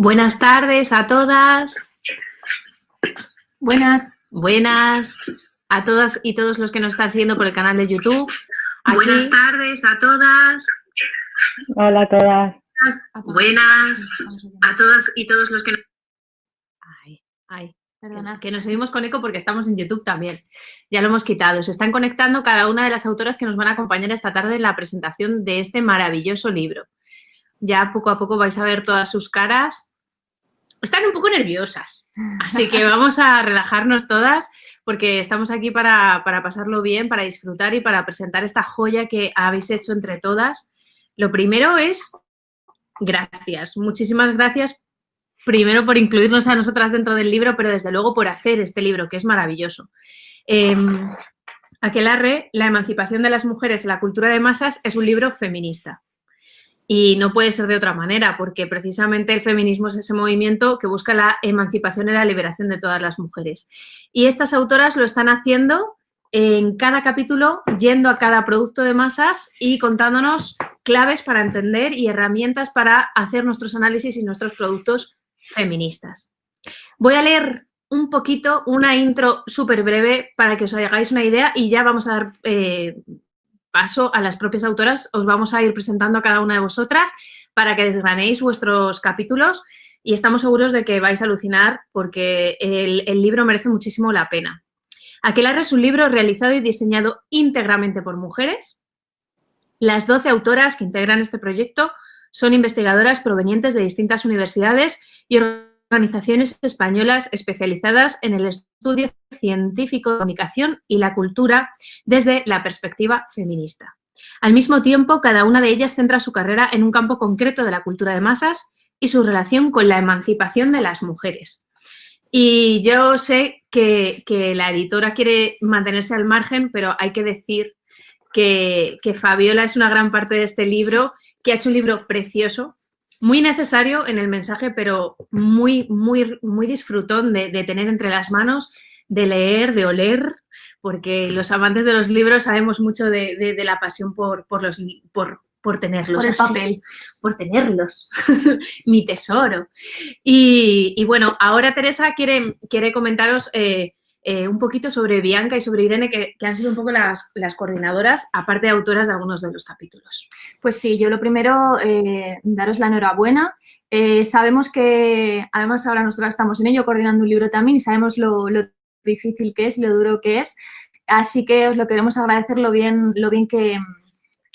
Buenas tardes a todas. Buenas a todas y todos los que nos están siguiendo por el canal de YouTube. Buenas tardes a todas. Hola a todas. Buenas a todas y todos los que... Perdona, que nos seguimos con eco porque estamos en YouTube también. Ya lo hemos quitado. Se están conectando cada una de las autoras que nos van a acompañar esta tarde en la presentación de este maravilloso libro. Ya poco a poco vais a ver todas sus caras. Están un poco nerviosas, así que vamos a relajarnos todas porque estamos aquí para pasarlo bien, para disfrutar y para presentar esta joya que habéis hecho entre todas. Lo primero es gracias, muchísimas gracias. Primero por incluirnos a nosotras dentro del libro, pero desde luego por hacer este libro, que es maravilloso. Aquelarre, La emancipación de las mujeres en la cultura de masas, es un libro feminista. Y no puede ser de otra manera, porque precisamente el feminismo es ese movimiento que busca la emancipación y la liberación de todas las mujeres. Y estas autoras lo están haciendo en cada capítulo, yendo a cada producto de masas y contándonos claves para entender y herramientas para hacer nuestros análisis y nuestros productos feministas. Voy a leer un poquito, una intro súper breve para que os hagáis una idea y ya vamos a dar paso a las propias autoras. Os vamos a ir presentando a cada una de vosotras para que desgranéis vuestros capítulos y estamos seguros de que vais a alucinar porque el libro merece muchísimo la pena. Aquelarre es un libro realizado y diseñado íntegramente por mujeres. Las 12 autoras que integran este proyecto son investigadoras provenientes de distintas universidades y organizaciones españolas especializadas en el estudio científico de la comunicación y la cultura desde la perspectiva feminista. Al mismo tiempo, cada una de ellas centra su carrera en un campo concreto de la cultura de masas y su relación con la emancipación de las mujeres. Y yo sé que la editora quiere mantenerse al margen, pero hay que decir que Fabiola es una gran parte de este libro, que ha hecho un libro precioso, muy necesario en el mensaje, pero muy disfrutón de tener entre las manos, de leer, de oler, porque los amantes de los libros sabemos mucho de la pasión por tenerlos. Por el papel. Por tenerlos. Mi tesoro. Y bueno, ahora Teresa quiere comentaros un poquito sobre Bianca y sobre Irene, que han sido un poco las coordinadoras, aparte de autoras de algunos de los capítulos. Pues sí, yo lo primero, daros la enhorabuena. Sabemos que, además ahora nosotros estamos en ello coordinando un libro también y sabemos lo difícil que es, lo duro que es, así que os lo queremos agradecer lo bien que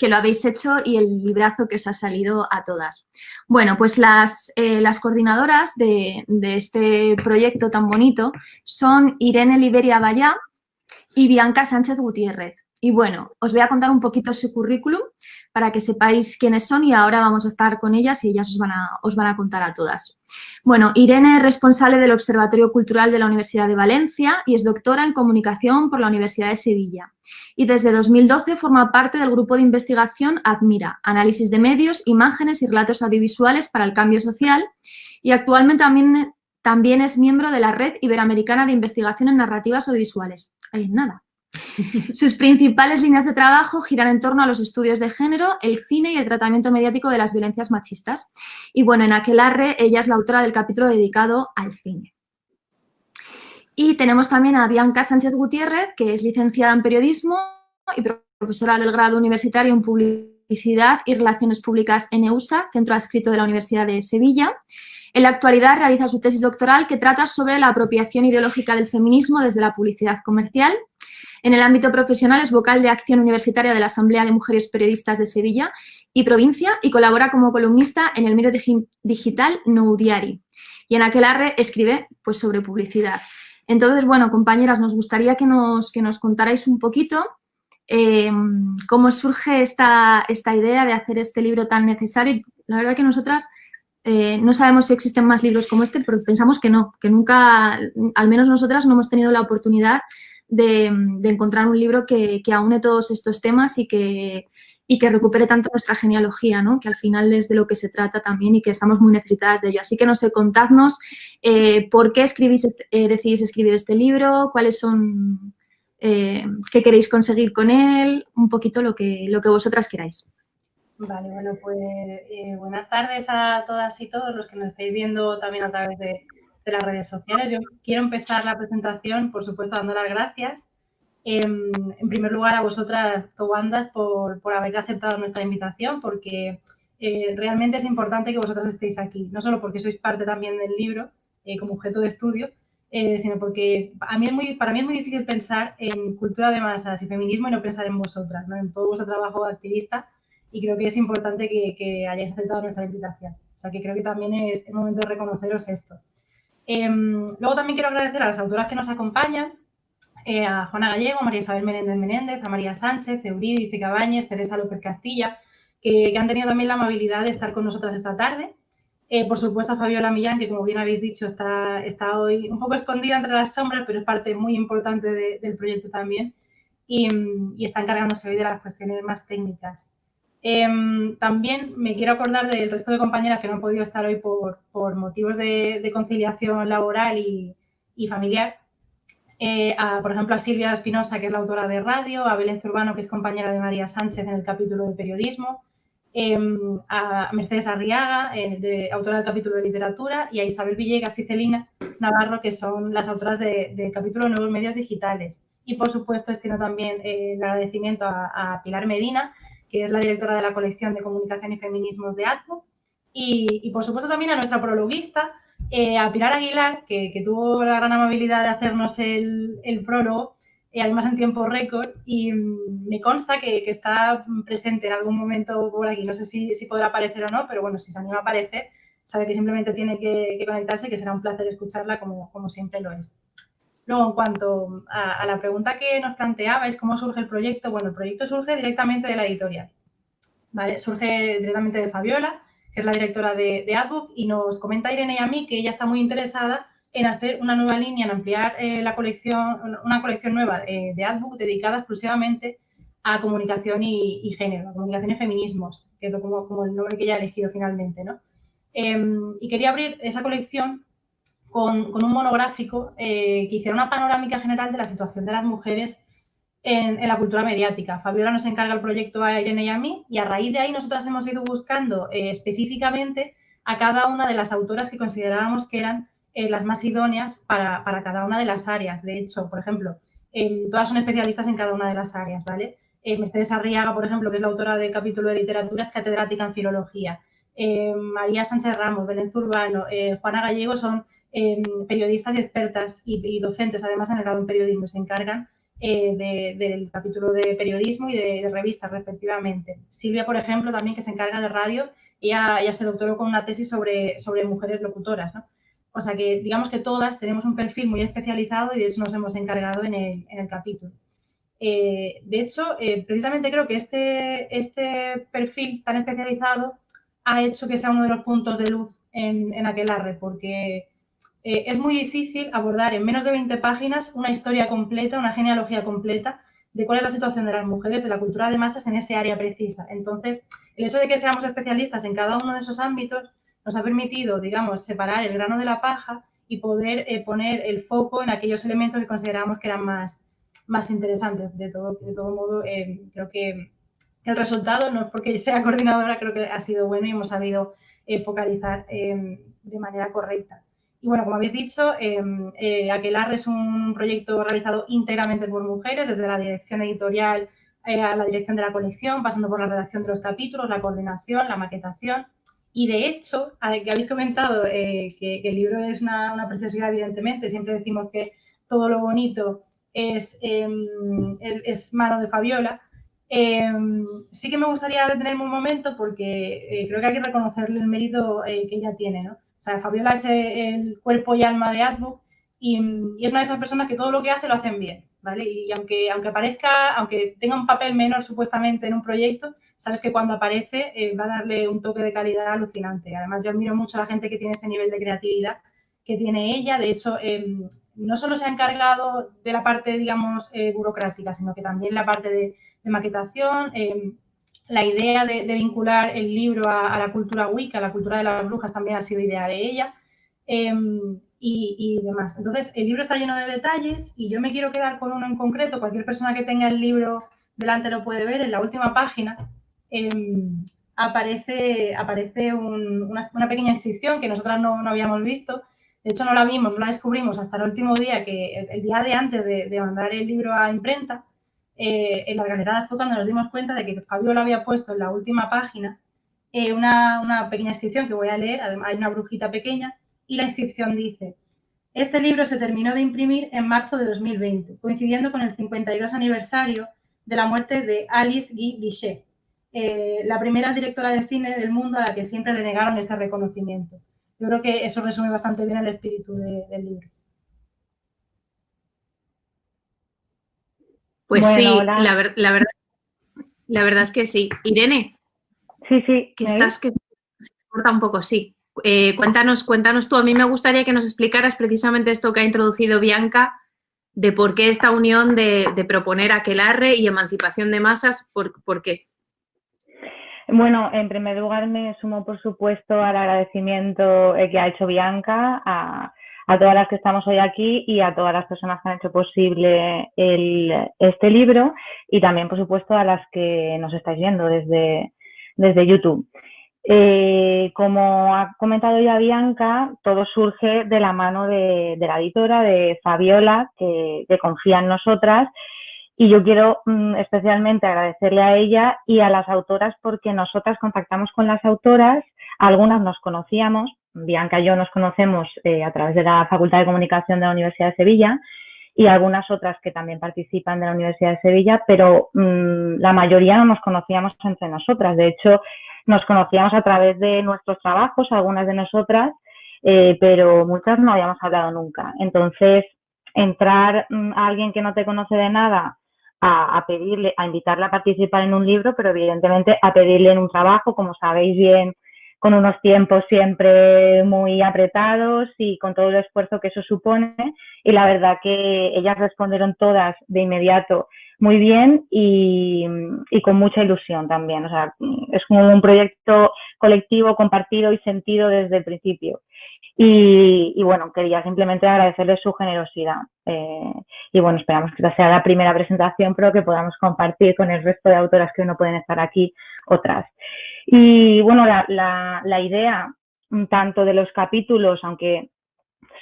lo habéis hecho y el librazo que os ha salido a todas. Bueno, pues las coordinadoras de este proyecto tan bonito son Irene Liberia Vallá y Bianca Sánchez Gutiérrez. Y bueno, os voy a contar un poquito su currículum para que sepáis quiénes son y ahora vamos a estar con ellas y ellas os van a contar a todas. Bueno, Irene es responsable del Observatorio Cultural de la Universidad de Valencia y es doctora en Comunicación por la Universidad de Sevilla. Y desde 2012 forma parte del grupo de investigación ADMIRA, Análisis de Medios, Imágenes y Relatos Audiovisuales para el Cambio Social, y actualmente también es miembro de la Red Iberoamericana de Investigación en Narrativas Audiovisuales. Ahí nada. Sus principales líneas de trabajo giran en torno a los estudios de género, el cine y el tratamiento mediático de las violencias machistas. Y bueno, en Aquelarre ella es la autora del capítulo dedicado al cine. Y tenemos también a Bianca Sánchez Gutiérrez, que es licenciada en Periodismo y profesora del grado universitario en Publicidad y Relaciones Públicas en EUSA, centro adscrito de la Universidad de Sevilla. En la actualidad realiza su tesis doctoral que trata sobre la apropiación ideológica del feminismo desde la publicidad comercial. En el ámbito profesional es vocal de acción universitaria de la Asamblea de Mujeres Periodistas de Sevilla y provincia y colabora como columnista en el medio digital Nou Diari. Y en Aquelarre escribe pues, sobre publicidad. Entonces, bueno, compañeras, nos gustaría que nos contarais un poquito cómo surge esta idea de hacer este libro tan necesario. La verdad que nosotras no sabemos si existen más libros como este, pero pensamos que no, que nunca, al menos nosotras no hemos tenido la oportunidad de encontrar un libro que aúne todos estos temas y que recupere tanto nuestra genealogía, ¿no? Que al final es de lo que se trata también y que estamos muy necesitadas de ello. Así que no sé, contadnos por qué decidís escribir este libro, cuáles son, qué queréis conseguir con él, un poquito lo que vosotras queráis. Vale, bueno, pues buenas tardes a todas y todos los que nos estáis viendo también a través de las redes sociales. Yo quiero empezar la presentación, por supuesto, dando las gracias. En primer lugar, a vosotras, Towandas, por haber aceptado nuestra invitación, porque realmente es importante que vosotras estéis aquí, no solo porque sois parte también del libro como objeto de estudio, sino porque para mí es muy difícil pensar en cultura de masas y feminismo y no pensar en vosotras, ¿no? En todo vuestro trabajo de activista, y creo que es importante que hayáis aceptado nuestra invitación. O sea, que creo que también es el momento de reconoceros esto. Luego también quiero agradecer a las autoras que nos acompañan, a Juana Gallego, a María Isabel Menéndez Menéndez, a María Sánchez, Eurídice Cabañes, Teresa López Castilla, que han tenido también la amabilidad de estar con nosotras esta tarde. Por supuesto, a Fabiola Millán, que como bien habéis dicho, está hoy un poco escondida entre las sombras, pero es parte muy importante del proyecto también, y está encargándose hoy de las cuestiones más técnicas. También me quiero acordar del resto de compañeras que no han podido estar hoy por motivos de conciliación laboral y familiar. Por ejemplo, a Silvia Espinosa, que es la autora de Radio, a Belén Zurbano, que es compañera de María Sánchez en el capítulo de periodismo, a Mercedes Arriaga, autora del capítulo de literatura, y a Isabel Villegas y Celina Navarro, que son las autoras del capítulo de nuevos medios digitales. Y, por supuesto, extiendo también el agradecimiento a Pilar Medina, que es la directora de la colección de comunicación y feminismos de ATBO, y por supuesto también a nuestra prologuista, a Pilar Aguilar, que tuvo la gran amabilidad de hacernos el prólogo, además en tiempo récord, y me consta que está presente en algún momento por aquí. No sé si podrá aparecer o no, pero bueno, si se anima a aparecer, sabe que simplemente tiene que conectarse, que será un placer escucharla como siempre lo es. Luego, en cuanto a la pregunta que nos planteabais, ¿cómo surge el proyecto? Bueno, el proyecto surge directamente de la editorial, ¿vale? Surge directamente de Fabiola, que es la directora de AdBook, y nos comenta Irene y a mí que ella está muy interesada en hacer una nueva línea, en ampliar una colección nueva de AdBook dedicada exclusivamente a comunicación y género, a comunicación y feminismos, que es como el nombre que ella ha elegido finalmente, ¿no? Y quería abrir esa colección con un monográfico que hiciera una panorámica general de la situación de las mujeres en la cultura mediática. Fabiola nos encarga el proyecto a Irene y a mí, y a raíz de ahí nosotras hemos ido buscando específicamente a cada una de las autoras que considerábamos que eran las más idóneas para cada una de las áreas. De hecho, por ejemplo, todas son especialistas en cada una de las áreas, ¿vale? Mercedes Arriaga, por ejemplo, que es la autora del capítulo de literatura, es catedrática en filología. María Sánchez Ramos, Belén Zurbano, Juana Gallego son periodistas y expertas y docentes, además, en el grado en periodismo. Se encargan del capítulo de periodismo y de revistas, respectivamente. Silvia, por ejemplo, también, que se encarga de radio, ella se doctoró con una tesis sobre mujeres locutoras, ¿no? O sea que, digamos que todas tenemos un perfil muy especializado y de eso nos hemos encargado en el capítulo. De hecho, precisamente creo que este perfil tan especializado ha hecho que sea uno de los puntos de luz en Aquelarre, porque es muy difícil abordar en menos de 20 páginas una historia completa, una genealogía completa de cuál es la situación de las mujeres de la cultura de masas en ese área precisa. Entonces, el hecho de que seamos especialistas en cada uno de esos ámbitos nos ha permitido, digamos, separar el grano de la paja y poder poner el foco en aquellos elementos que consideramos que eran más interesantes. De todo modo, creo que el resultado, no es porque sea coordinadora, creo que ha sido bueno y hemos sabido focalizar de manera correcta. Y bueno, como habéis dicho, Aquelarre es un proyecto realizado íntegramente por mujeres, desde la dirección editorial a la dirección de la colección, pasando por la redacción de los capítulos, la coordinación, la maquetación. Y de hecho, que habéis comentado que el libro es una preciosidad, evidentemente, siempre decimos que todo lo bonito es mano de Fabiola. Sí que me gustaría detenerme un momento porque creo que hay que reconocerle el mérito que ella tiene, ¿no? O sea, Fabiola es el cuerpo y alma de AdBook y es una de esas personas que todo lo que hace lo hacen bien, ¿vale? Y aunque tenga un papel menor supuestamente en un proyecto, sabes que cuando aparece va a darle un toque de calidad alucinante. Además, yo admiro mucho a la gente que tiene ese nivel de creatividad que tiene ella. De hecho, no solo se ha encargado de la parte, digamos, burocrática, sino que también la parte de maquetación, la idea de vincular el libro a la cultura wicca, a la cultura de las brujas, también ha sido idea de ella, y demás. Entonces, el libro está lleno de detalles y yo me quiero quedar con uno en concreto. Cualquier persona que tenga el libro delante lo puede ver en la última página. aparece una pequeña inscripción que nosotras no habíamos visto. De hecho, no la vimos, no la descubrimos hasta el último día, que el día de antes de mandar el libro a imprenta, en la Galera de Azúcar nos dimos cuenta de que Fabiola había puesto en la última página una pequeña inscripción que voy a leer. Además, hay una brujita pequeña y la inscripción dice: este libro se terminó de imprimir en marzo de 2020, coincidiendo con el 52 aniversario de la muerte de Alice Guy Bichet, la primera directora de cine del mundo a la que siempre le negaron este reconocimiento. Yo creo que eso resume bastante bien el espíritu del libro. Pues Bueno, sí, hola. la verdad es que sí. Irene, Sí, que ¿me estás, que se corta un poco, sí. Cuéntanos tú. A mí me gustaría que nos explicaras precisamente esto que ha introducido Bianca, de por qué esta unión de proponer aquelarre y emancipación de masas, ¿por qué? Bueno, en primer lugar me sumo, por supuesto, al agradecimiento que ha hecho Bianca, a todas las que estamos hoy aquí y a todas las personas que han hecho posible este libro, y también, por supuesto, a las que nos estáis viendo desde YouTube. Como ha comentado ya Bianca, todo surge de la mano de la editora, de Fabiola, que confía en nosotras. Y yo quiero especialmente agradecerle a ella y a las autoras, porque nosotras contactamos con las autoras, algunas nos conocíamos, Bianca y yo nos conocemos a través de la Facultad de Comunicación de la Universidad de Sevilla, y algunas otras que también participan de la Universidad de Sevilla, pero la mayoría no nos conocíamos entre nosotras. De hecho, nos conocíamos a través de nuestros trabajos, algunas de nosotras, pero muchas no habíamos hablado nunca. Entonces, entrar a alguien que no te conoce de nada a invitarle a participar en un libro, pero evidentemente a pedirle en un trabajo, como sabéis bien, con unos tiempos siempre muy apretados y con todo el esfuerzo que eso supone. Y la verdad que ellas respondieron todas de inmediato muy bien y con mucha ilusión también. O sea, es como un proyecto colectivo, compartido y sentido desde el principio. Y bueno, quería simplemente agradecerles su generosidad. Y bueno, esperamos que esta sea la primera presentación, pero que podamos compartir con el resto de autoras que hoy no pueden estar aquí, otras. Y bueno, la idea tanto de los capítulos, aunque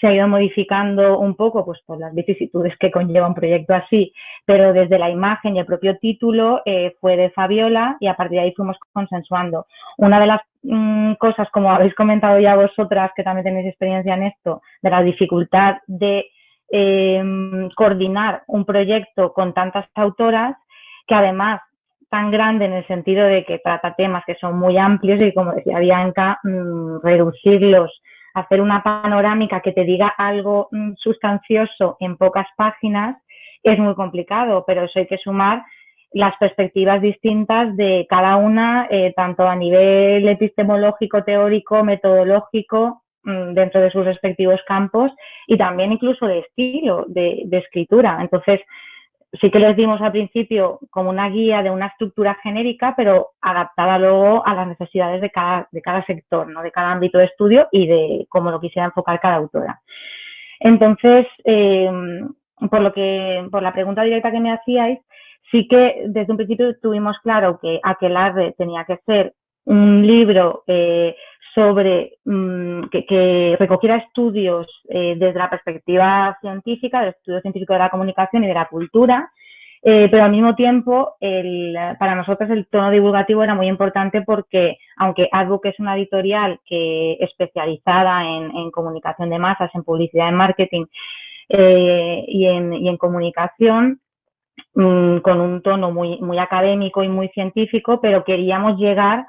se ha ido modificando un poco pues por las vicisitudes que conlleva un proyecto así, pero desde la imagen y el propio título fue de Fabiola, y a partir de ahí fuimos consensuando. Una de las cosas, como habéis comentado ya vosotras, que también tenéis experiencia en esto, de la dificultad de coordinar un proyecto con tantas autoras, que además tan grande en el sentido de que trata temas que son muy amplios y, como decía Bianca, reducirlos, hacer una panorámica que te diga algo sustancioso en pocas páginas es muy complicado, pero eso hay que sumar las perspectivas distintas de cada una, tanto a nivel epistemológico, teórico, metodológico, dentro de sus respectivos campos, y también incluso de estilo, de escritura. Entonces, sí que les dimos al principio como una guía de una estructura genérica, pero adaptada luego a las necesidades de cada sector, ¿no? De cada ámbito de estudio y de cómo lo quisiera enfocar cada autora. Entonces, por la pregunta directa que me hacíais, sí que desde un principio tuvimos claro que aquelarre tenía que ser un libro sobre que recogiera estudios desde la perspectiva científica, del estudio científico de la comunicación y de la cultura, pero al mismo tiempo para nosotros el tono divulgativo era muy importante, porque aunque Adbook es una editorial especializada en comunicación de masas, en publicidad, en marketing y en comunicación, con un tono muy académico y muy científico, pero queríamos llegar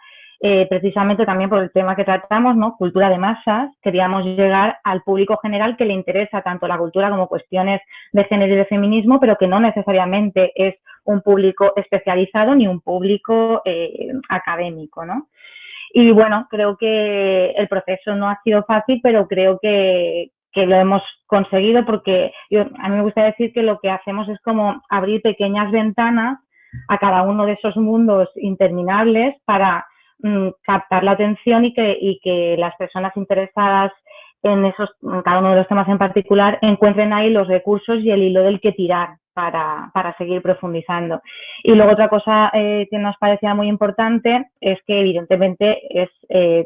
precisamente también por el tema que tratamos, ¿no? Cultura de masas, queríamos llegar al público general que le interesa tanto la cultura como cuestiones de género y de feminismo, pero que no necesariamente es un público especializado ni un público académico, ¿no? Y bueno, creo que el proceso no ha sido fácil, pero creo que lo hemos conseguido, porque a mí me gusta decir que lo que hacemos es como abrir pequeñas ventanas a cada uno de esos mundos interminables para captar la atención y que las personas interesadas en cada uno de los temas en particular encuentren ahí los recursos y el hilo del que tirar para seguir profundizando. Y luego otra cosa que nos parecía muy importante es que evidentemente es,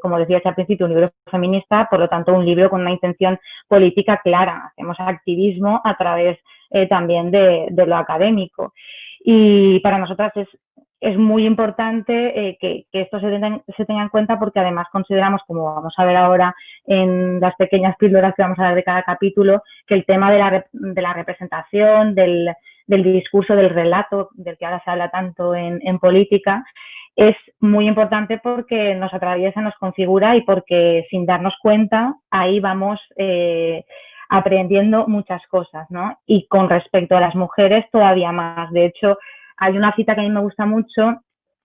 como decías al principio, un libro feminista, por lo tanto un libro con una intención política clara. Hacemos activismo a través también de lo académico. Y para nosotras es muy importante que esto se tenga en cuenta, porque además consideramos, como vamos a ver ahora en las pequeñas píldoras que vamos a dar de cada capítulo, que el tema de la representación, del discurso, del relato, del que ahora se habla tanto en política, es muy importante porque nos atraviesa, nos configura, y porque sin darnos cuenta ahí vamos aprendiendo muchas cosas, ¿no? Y con respecto a las mujeres todavía más. De hecho, hay una cita que a mí me gusta mucho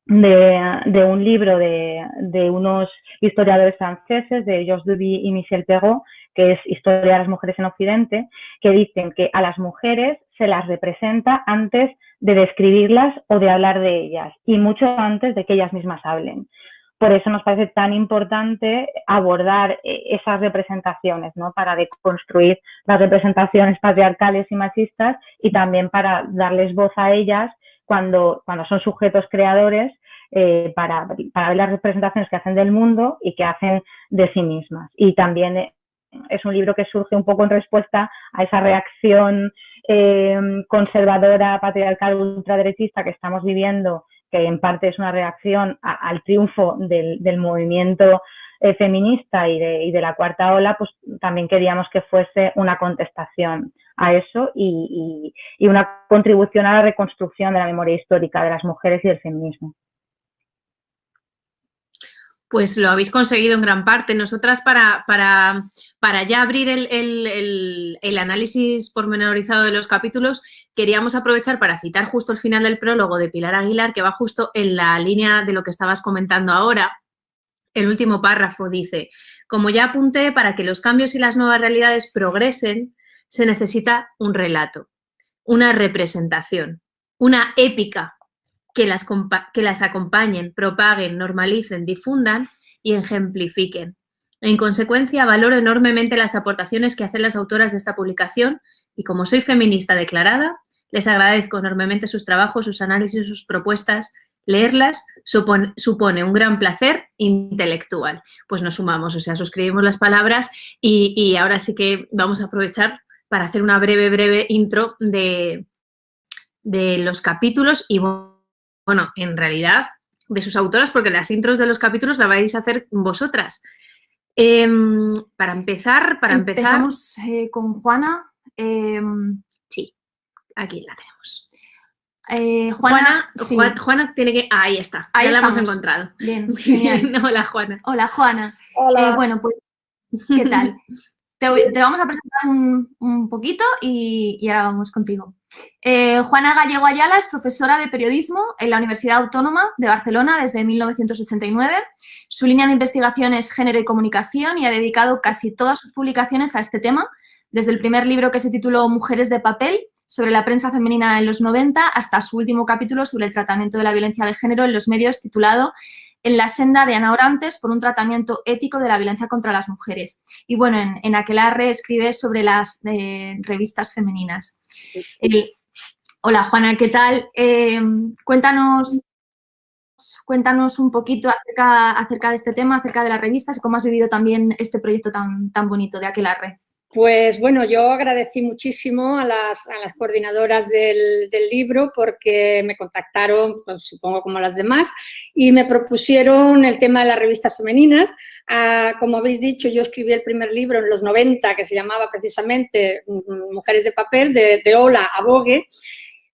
de un libro de unos historiadores franceses, de Georges Duby y Michel Perrault, que es Historia de las mujeres en Occidente, que dicen que a las mujeres se las representa antes de describirlas o de hablar de ellas, y mucho antes de que ellas mismas hablen. Por eso nos parece tan importante abordar esas representaciones, ¿no? Para deconstruir las representaciones patriarcales y machistas, y también para darles voz a ellas cuando son sujetos creadores, para ver las representaciones que hacen del mundo y que hacen de sí mismas. Y también es un libro que surge un poco en respuesta a esa reacción conservadora, patriarcal, ultraderechista que estamos viviendo, que en parte es una reacción al triunfo del movimiento feminista y de la cuarta ola. Pues también queríamos que fuese una contestación a eso y una contribución a la reconstrucción de la memoria histórica de las mujeres y del feminismo. Pues lo habéis conseguido en gran parte. Nosotras, para ya abrir el análisis pormenorizado de los capítulos, queríamos aprovechar para citar justo el final del prólogo de Pilar Aguilar, que va justo en la línea de lo que estabas comentando ahora. El último párrafo dice: como ya apunté, para que los cambios y las nuevas realidades progresen, se necesita un relato, una representación, una épica, que las acompañen, propaguen, normalicen, difundan y ejemplifiquen. En consecuencia, valoro enormemente las aportaciones que hacen las autoras de esta publicación, y como soy feminista declarada, les agradezco enormemente sus trabajos, sus análisis, sus propuestas. Leerlas supone un gran placer intelectual. Pues nos sumamos, o sea, suscribimos las palabras, y ahora sí que vamos a aprovechar para hacer una breve intro de los capítulos y, bueno, en realidad, de sus autoras, porque las intros de los capítulos las vais a hacer vosotras. Para empezar... Empezamos con Juana. Sí, aquí la tenemos. Sí. Juana tiene que... ahí está, ahí ya la estamos. hemos encontrado. Bien, genial. Hola, Juana. Hola, Juana. Hola. Bueno, pues, ¿qué tal? Te vamos a presentar un poquito y ahora vamos contigo. Juana Gallego Ayala es profesora de periodismo en la Universidad Autónoma de Barcelona desde 1989. Su línea de investigación es género y comunicación, y ha dedicado casi todas sus publicaciones a este tema, desde el primer libro, que se tituló Mujeres de papel, sobre la prensa femenina en los 90, hasta su último capítulo sobre el tratamiento de la violencia de género en los medios, titulado En la senda de Ana Orantes, por un tratamiento ético de la violencia contra las mujeres. Y bueno, en Aquelarre escribe sobre las revistas femeninas. Hola, Juana, ¿qué tal? Cuéntanos un poquito acerca de este tema, acerca de las revistas, y cómo has vivido también este proyecto tan bonito de Aquelarre. Pues bueno, yo agradecí muchísimo a las coordinadoras del libro, porque me contactaron, pues, supongo como las demás, y me propusieron el tema de las revistas femeninas. Como habéis dicho, yo escribí el primer libro en los 90, que se llamaba precisamente Mujeres de papel, de Ola a Vogue,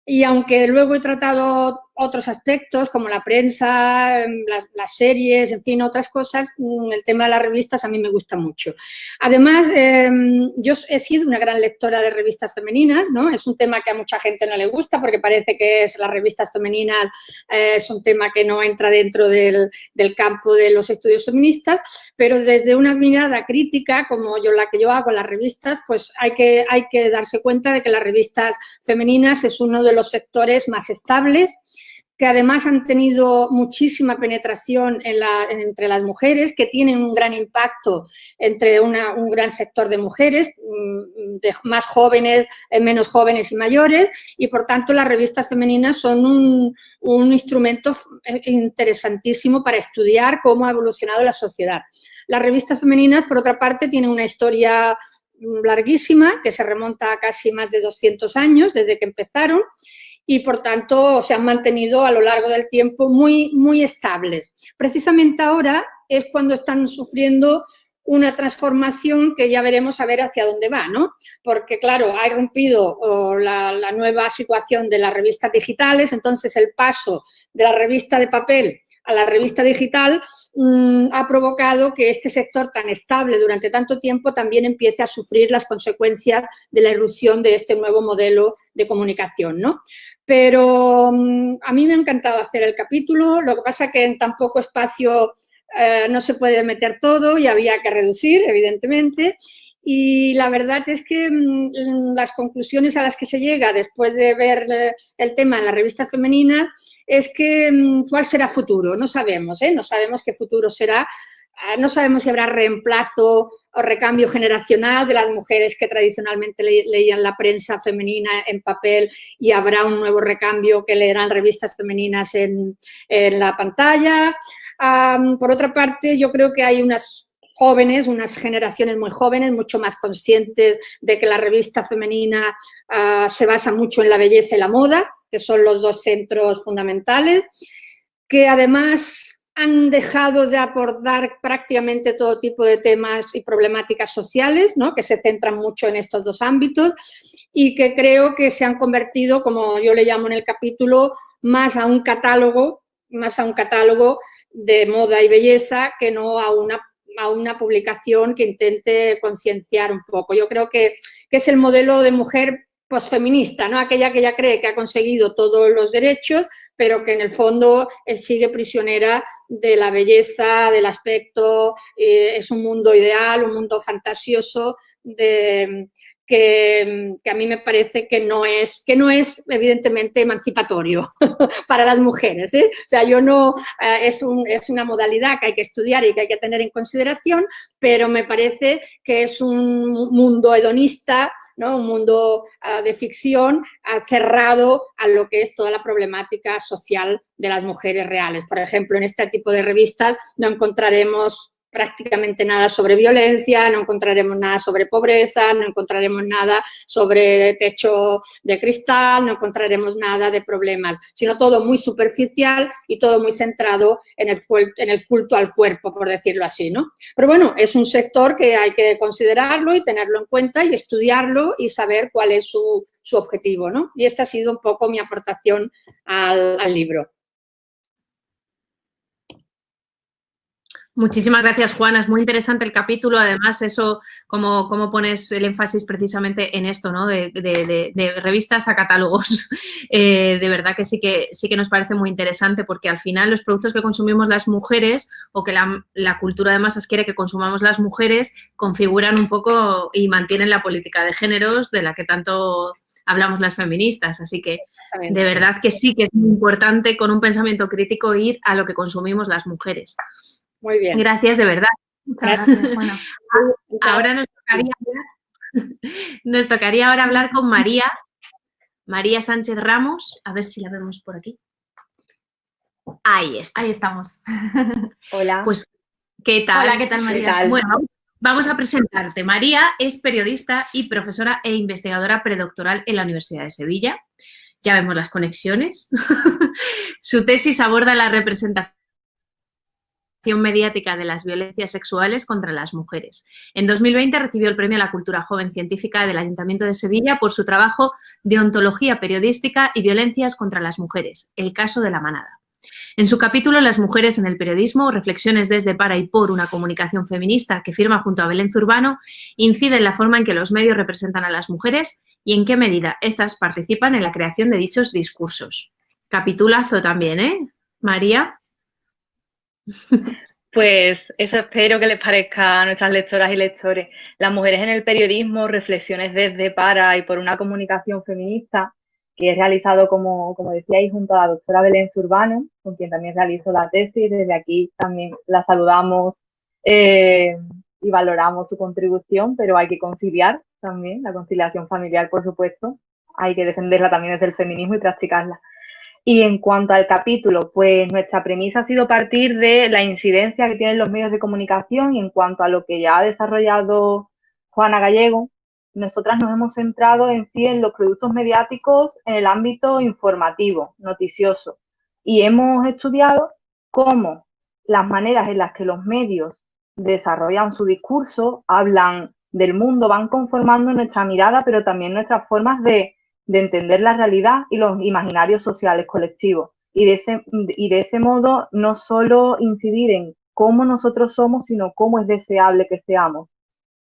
y aunque luego he tratado otros aspectos como la prensa, las series, en fin, otras cosas, el tema de las revistas a mí me gusta mucho. Además, yo he sido una gran lectora de revistas femeninas, ¿no? Es un tema que a mucha gente no le gusta, porque parece que las revistas femeninas es un tema que no entra dentro del campo de los estudios feministas, pero desde una mirada crítica, como la que yo hago en las revistas, pues hay que darse cuenta de que las revistas femeninas es uno de los sectores más estables, que además han tenido muchísima penetración entre las mujeres, que tienen un gran impacto entre un gran sector de mujeres, de más jóvenes, menos jóvenes y mayores, y por tanto las revistas femeninas son un instrumento interesantísimo para estudiar cómo ha evolucionado la sociedad. Las revistas femeninas, por otra parte, tienen una historia larguísima que se remonta a casi más de 200 años desde que empezaron, y, por tanto, se han mantenido a lo largo del tiempo muy, muy estables. Precisamente ahora es cuando están sufriendo una transformación que ya veremos a ver hacia dónde va, ¿no? Porque, claro, ha irrumpido la nueva situación de las revistas digitales, entonces el paso de la revista de papel a la revista digital ha provocado que este sector tan estable durante tanto tiempo también empiece a sufrir las consecuencias de la irrupción de este nuevo modelo de comunicación, ¿no? Pero a mí me ha encantado hacer el capítulo, lo que pasa es que en tan poco espacio no se puede meter todo y había que reducir, evidentemente, y la verdad es que las conclusiones a las que se llega después de ver el tema en la revista femenina es que ¿cuál será futuro? No sabemos, no sabemos qué futuro será. No sabemos si habrá reemplazo o recambio generacional de las mujeres que tradicionalmente leían la prensa femenina en papel y habrá un nuevo recambio que leerán revistas femeninas en la pantalla. Por otra parte, yo creo que hay unas generaciones muy jóvenes, mucho más conscientes de que la revista femenina se basa mucho en la belleza y la moda, que son los dos centros fundamentales, que además han dejado de abordar prácticamente todo tipo de temas y problemáticas sociales, ¿no? Que se centran mucho en estos dos ámbitos y que creo que se han convertido, como yo le llamo en el capítulo, más a un catálogo de moda y belleza que no a una publicación que intente concienciar un poco. Yo creo que es el modelo de mujer posfeminista, ¿no? Aquella que ya cree que ha conseguido todos los derechos, pero que en el fondo sigue prisionera de la belleza, del aspecto, es un mundo ideal, un mundo fantasioso que a mí me parece que no es evidentemente emancipatorio para las mujeres, ¿eh? O sea, es una modalidad que hay que estudiar y que hay que tener en consideración, pero me parece que es un mundo hedonista, ¿no? Un mundo de ficción cerrado a lo que es toda la problemática social de las mujeres reales. Por ejemplo, en este tipo de revistas no encontraremos prácticamente nada sobre violencia, no encontraremos nada sobre pobreza, no encontraremos nada sobre techo de cristal, no encontraremos nada de problemas, sino todo muy superficial y todo muy centrado en el culto al cuerpo, por decirlo así, ¿no? Pero bueno, es un sector que hay que considerarlo y tenerlo en cuenta y estudiarlo y saber cuál es su objetivo, ¿no? Y esta ha sido un poco mi aportación al libro. Muchísimas gracias, Juana. Es muy interesante el capítulo. Además, eso, como pones el énfasis precisamente en esto, ¿no? De revistas a catálogos. De verdad que sí que nos parece muy interesante porque al final los productos que consumimos las mujeres o que la cultura de masas quiere que consumamos las mujeres configuran un poco y mantienen la política de géneros de la que tanto hablamos las feministas. Así que de verdad que sí que es muy importante con un pensamiento crítico ir a lo que consumimos las mujeres. Muy bien. Gracias, de verdad. Gracias, Juana. Ahora nos tocaría ahora hablar con María Sánchez Ramos. A ver si la vemos por aquí. Ahí está. Ahí estamos. Hola. Pues, ¿qué tal? Hola, ¿qué tal, María? ¿Qué tal? Bueno, vamos a presentarte. María es periodista y profesora e investigadora predoctoral en la Universidad de Sevilla. Ya vemos las conexiones. Su tesis aborda la representación mediática de las violencias sexuales contra las mujeres. En 2020 recibió el Premio a la Cultura Joven Científica del Ayuntamiento de Sevilla por su trabajo de ontología periodística y violencias contra las mujeres, el caso de la manada. En su capítulo Las mujeres en el periodismo, reflexiones desde, para y por una comunicación feminista que firma junto a Belén Zurbano, incide en la forma en que los medios representan a las mujeres y en qué medida éstas participan en la creación de dichos discursos. Capitulazo también, ¿eh, María? Pues eso espero que les parezca a nuestras lectoras y lectores. Las mujeres en el periodismo, reflexiones desde, para y por una comunicación feminista, he realizado, como decíais, junto a la doctora Belén Zurbano, con quien también realizo la tesis. Desde aquí también la saludamos y valoramos su contribución, pero hay que conciliar también, la conciliación familiar, por supuesto, hay que defenderla también desde el feminismo y practicarla. Y en cuanto al capítulo, pues nuestra premisa ha sido partir de la incidencia que tienen los medios de comunicación, y en cuanto a lo que ya ha desarrollado Juana Gallego, nosotras nos hemos centrado en sí en los productos mediáticos en el ámbito informativo, noticioso, y hemos estudiado cómo las maneras en las que los medios desarrollan su discurso, hablan del mundo, van conformando nuestra mirada, pero también nuestras formas de entender la realidad y los imaginarios sociales colectivos. Y de ese modo no solo incidir en cómo nosotros somos, sino cómo es deseable que seamos.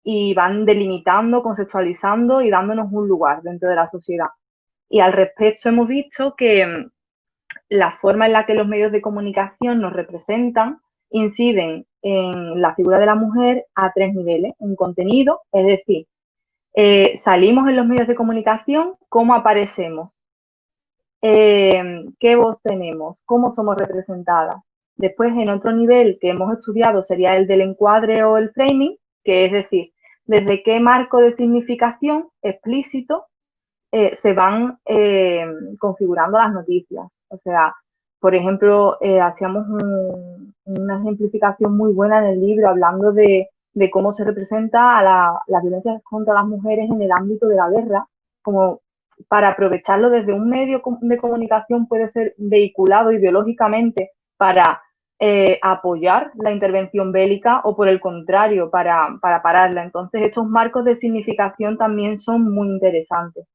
Y van delimitando, conceptualizando y dándonos un lugar dentro de la sociedad. Y al respecto hemos visto que la forma en la que los medios de comunicación nos representan inciden en la figura de la mujer a 3 niveles. En contenido, es decir, salimos en los medios de comunicación, cómo aparecemos, qué voz tenemos, cómo somos representadas. Después, en otro nivel que hemos estudiado sería el del encuadre o el framing, que es decir, desde qué marco de significación explícito se van configurando las noticias. O sea, por ejemplo, hacíamos una ejemplificación muy buena en el libro hablando de cómo se representa a la violencia contra las mujeres en el ámbito de la guerra, como para aprovecharlo desde un medio de comunicación puede ser vehiculado ideológicamente para apoyar la intervención bélica o por el contrario, para pararla. Entonces, estos marcos de significación también son muy interesantes.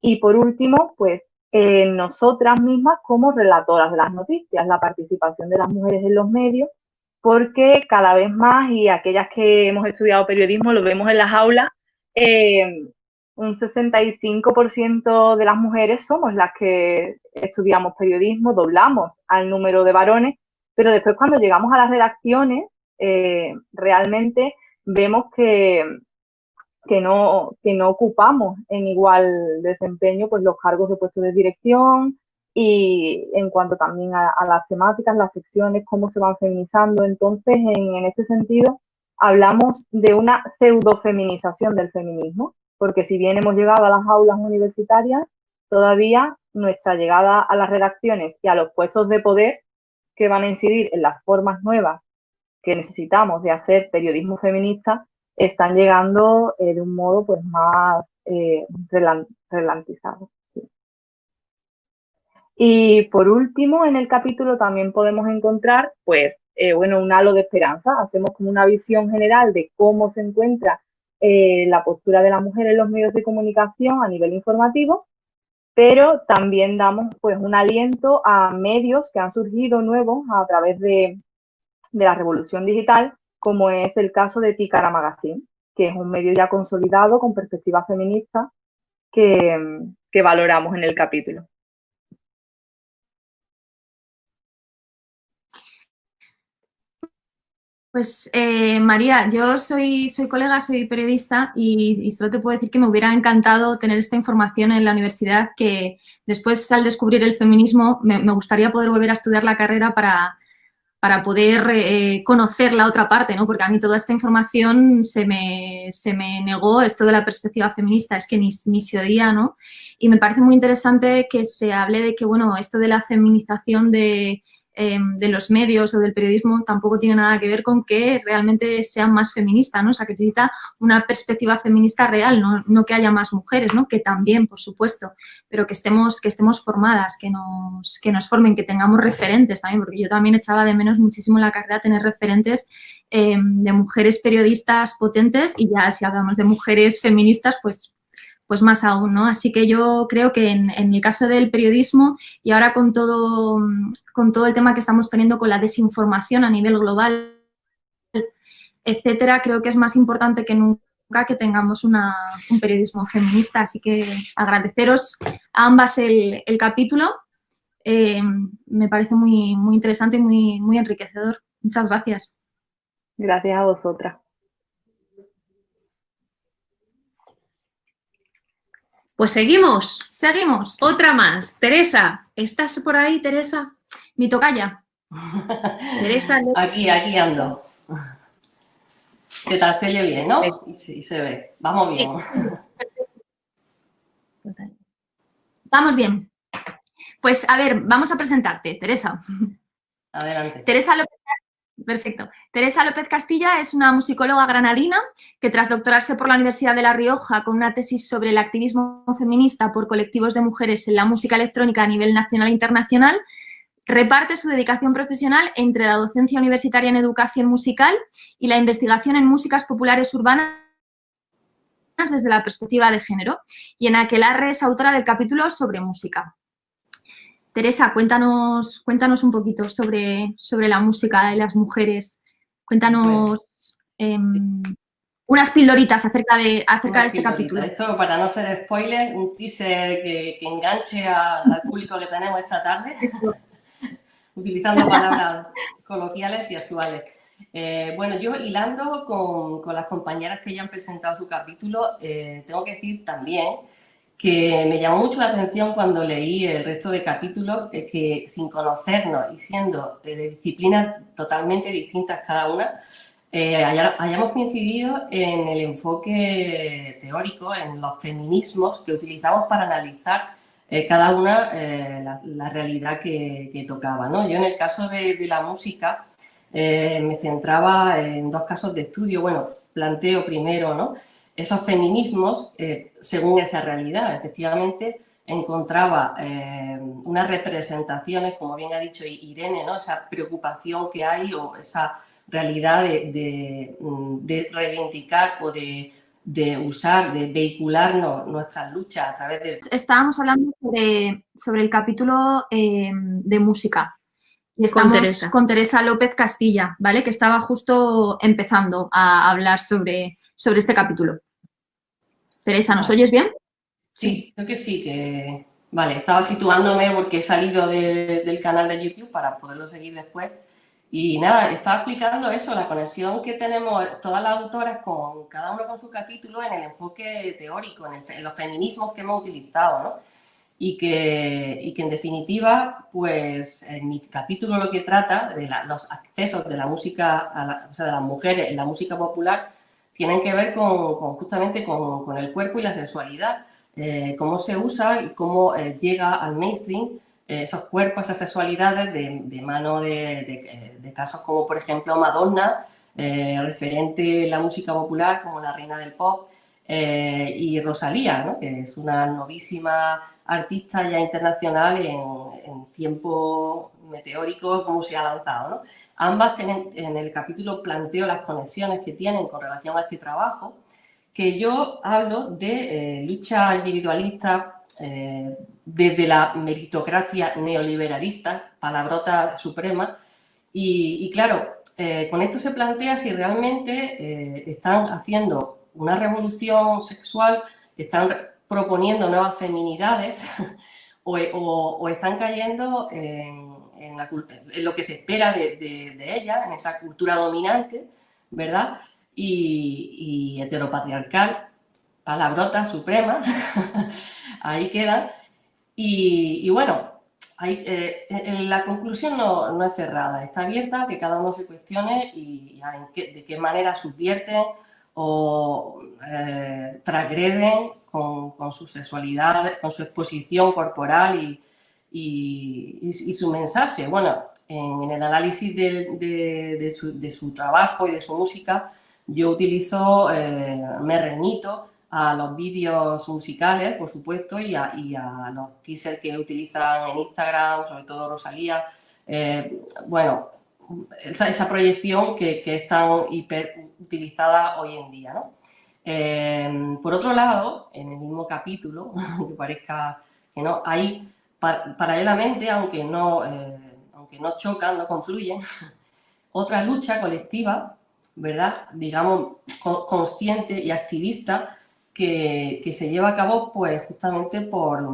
Y por último, pues nosotras mismas como relatoras de las noticias, la participación de las mujeres en los medios, porque cada vez más, y aquellas que hemos estudiado periodismo lo vemos en las aulas, un 65% de las mujeres somos las que estudiamos periodismo, doblamos al número de varones, pero después cuando llegamos a las redacciones, realmente vemos que no ocupamos en igual desempeño pues los cargos de puesto de dirección, y en cuanto también a las temáticas, las secciones, cómo se van feminizando. Entonces, en este sentido, hablamos de una pseudofeminización del feminismo, porque si bien hemos llegado a las aulas universitarias, todavía nuestra llegada a las redacciones y a los puestos de poder que van a incidir en las formas nuevas que necesitamos de hacer periodismo feminista están llegando de un modo pues más ralentizado. Sí. Y por último, en el capítulo también podemos encontrar pues un halo de esperanza. Hacemos como una visión general de cómo se encuentra la postura de la mujer en los medios de comunicación a nivel informativo, pero también damos pues un aliento a medios que han surgido nuevos a través de la revolución digital, como es el caso de Tikara Magazine, que es un medio ya consolidado con perspectiva feminista que valoramos en el capítulo. Pues María, yo soy colega, soy periodista y solo te puedo decir que me hubiera encantado tener esta información en la universidad, que después al descubrir el feminismo me gustaría poder volver a estudiar la carrera para poder conocer la otra parte, ¿no? Porque a mí toda esta información se me negó, esto de la perspectiva feminista, es que ni se oía, ¿no? Y me parece muy interesante que se hable de que, bueno, esto de la feminización de los medios o del periodismo tampoco tiene nada que ver con que realmente sean más feministas, ¿no? O sea, que necesita una perspectiva feminista real, no que haya más mujeres, ¿no? Que también, por supuesto, pero que estemos formadas, que nos formen, que tengamos referentes también, porque yo también echaba de menos muchísimo en la carrera tener referentes de mujeres periodistas potentes, y ya si hablamos de mujeres feministas, pues más aún, ¿no? Así que yo creo que en el caso del periodismo, y ahora con todo el tema que estamos teniendo con la desinformación a nivel global, etcétera, creo que es más importante que nunca que tengamos un periodismo feminista. Así que agradeceros a ambas el capítulo. Me parece muy, muy interesante y muy, muy enriquecedor. Muchas gracias. Gracias a vosotras. Pues seguimos. Seguimos. Otra más. Teresa, ¿estás por ahí, Teresa? Mi tocaya. Teresa. Aquí ando. ¿Qué tal? Se oye bien, ¿no? Y sí, se ve. Vamos bien. Vamos bien. Pues, a ver, vamos a presentarte, Teresa. Adelante. Teresa López. Perfecto. Teresa López Castilla es una musicóloga granadina que, tras doctorarse por la Universidad de La Rioja con una tesis sobre el activismo feminista por colectivos de mujeres en la música electrónica a nivel nacional e internacional, reparte su dedicación profesional entre la docencia universitaria en educación musical y la investigación en músicas populares urbanas desde la perspectiva de género. Y en Aquelarre es autora del capítulo sobre música. Teresa, cuéntanos un poquito sobre la música de las mujeres. Cuéntanos unas pildoritas acerca de este capítulo. Esto, para no hacer spoiler, un teaser que enganche al público que tenemos esta tarde, utilizando palabras coloquiales y actuales. Bueno, yo hilando con las compañeras que ya han presentado su capítulo, tengo que decir también que me llamó mucho la atención cuando leí el resto de capítulos, que sin conocernos y siendo de disciplinas totalmente distintas cada una, hayamos coincidido en el enfoque teórico, en los feminismos que utilizamos para analizar cada una la realidad que tocaba, ¿no? Yo en el caso de la música me centraba en dos casos de estudio. Bueno, planteo primero, ¿no?, esos feminismos según esa realidad. Efectivamente, encontraba unas representaciones, como bien ha dicho Irene, ¿no?, esa preocupación que hay o esa realidad de reivindicar o de usar, de vehicularnos nuestras luchas a través de... Estábamos hablando sobre el capítulo de música. Y estamos con Teresa López Castilla, ¿vale?, que estaba justo empezando a hablar sobre este capítulo. Teresa, ¿nos oyes bien? Sí, creo que sí, que... Vale, estaba situándome porque he salido del canal de YouTube para poderlo seguir después. Y nada, estaba explicando eso, la conexión que tenemos todas las autoras con cada uno con su capítulo en el enfoque teórico, en los feminismos que hemos utilizado, ¿no? Y que en definitiva, pues en mi capítulo lo que trata de los accesos de la música, o sea, de las mujeres en la música popular, tienen que ver justamente con el cuerpo y la sexualidad, cómo se usa y cómo llega al mainstream esos cuerpos, esas sexualidades de mano de casos como, por ejemplo, Madonna, referente en la música popular como la reina del pop, y Rosalía, ¿no?, que es una novísima artista ya internacional en tiempo meteórico, como se ha lanzado, ¿no? Ambas tienen, en el capítulo planteo las conexiones que tienen con relación a este trabajo, que yo hablo de lucha individualista desde la meritocracia neoliberalista, palabrota suprema, y claro, con esto se plantea si realmente están haciendo una revolución sexual, están proponiendo nuevas feminidades o están cayendo en lo que se espera de ella, en esa cultura dominante, ¿verdad? Y heteropatriarcal, palabrota suprema, ahí quedan. Y bueno, la conclusión no es cerrada, está abierta, que cada uno se cuestione y de qué manera subvierten o transgreden con su sexualidad, con su exposición corporal y su mensaje. Bueno, en el análisis de su trabajo y de su música, yo utilizo, me remito a los vídeos musicales, por supuesto, y a los teasers que utilizan en Instagram, sobre todo Rosalía. Bueno, esa proyección que es tan hiper utilizada hoy en día, ¿no? Por otro lado, en el mismo capítulo, que parezca que no, hay paralelamente, aunque no chocan, no confluyen, otra lucha colectiva, ¿verdad?, digamos, consciente y activista que se lleva a cabo, pues, justamente por,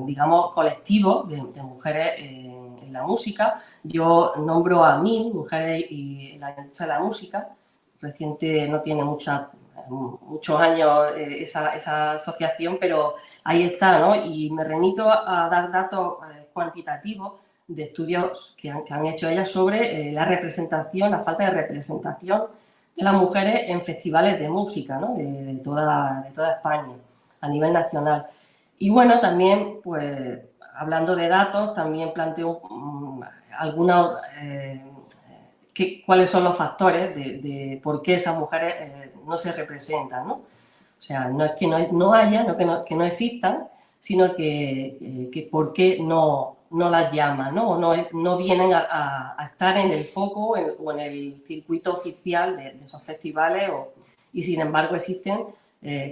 digamos, colectivos de mujeres en la música. Yo nombro a MIM, Mujeres y la Industria de la Música, reciente, no tiene mucha muchos años esa asociación, pero ahí está, ¿no? Y me remito a dar datos cuantitativos de estudios que han hecho ellas sobre la representación, la falta de representación de las mujeres en festivales de música, ¿no? de toda España, a nivel nacional. Y bueno, también, pues, hablando de datos, también planteo algunos, cuáles son los factores de por qué esas mujeres no se representan, ¿no? O sea, no es que no haya, que no existan, sino que por qué no las llaman, ¿no? O no vienen a estar en el foco o en el circuito oficial de esos festivales, y sin embargo existen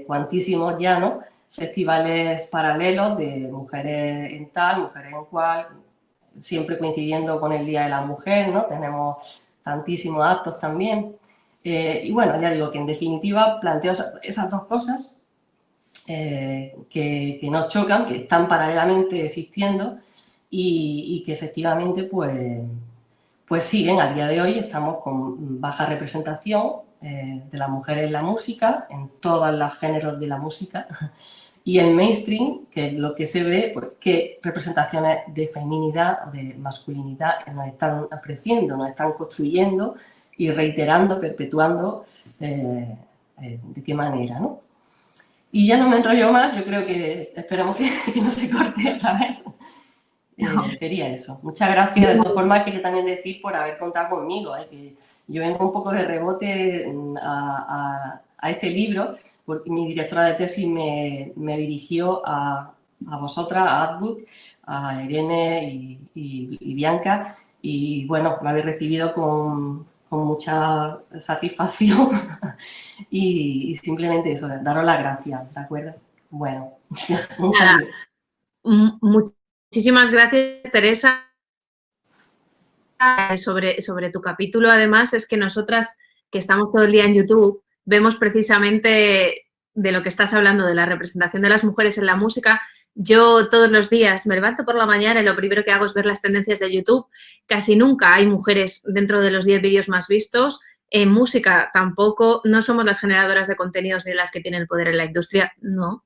cuantísimos ya, ¿no? Festivales paralelos de mujeres en tal, mujeres en cual, siempre coincidiendo con el Día de la Mujer, ¿no? Tenemos tantísimos actos también. Y bueno, ya digo que en definitiva planteo esas dos cosas que nos chocan, que están paralelamente existiendo y que efectivamente pues siguen. A día de hoy estamos con baja representación de las mujeres en la música, en todos los géneros de la música, y el mainstream, que es lo que se ve, pues qué representaciones de feminidad o de masculinidad nos están ofreciendo, nos están construyendo y reiterando, perpetuando de qué manera, ¿no? Y ya no me enrollo más, yo creo que esperamos que no se corte otra vez. Sería eso. Muchas gracias, de todas formas, quería también decir por haber contado conmigo, que yo vengo un poco de rebote a este libro, porque mi directora de tesis me dirigió a vosotras, a Adbook, a Irene y Bianca, y bueno, me habéis recibido con mucha satisfacción y simplemente eso, daros las gracias, ¿de acuerdo? Bueno, muchísimas gracias, Teresa. Sobre tu capítulo, además, es que nosotras, que estamos todo el día en YouTube, vemos precisamente de lo que estás hablando, de la representación de las mujeres en la música. Yo todos los días me levanto por la mañana y lo primero que hago es ver las tendencias de YouTube. Casi nunca hay mujeres dentro de los 10 vídeos más vistos. En música tampoco. No somos las generadoras de contenidos ni las que tienen el poder en la industria, no.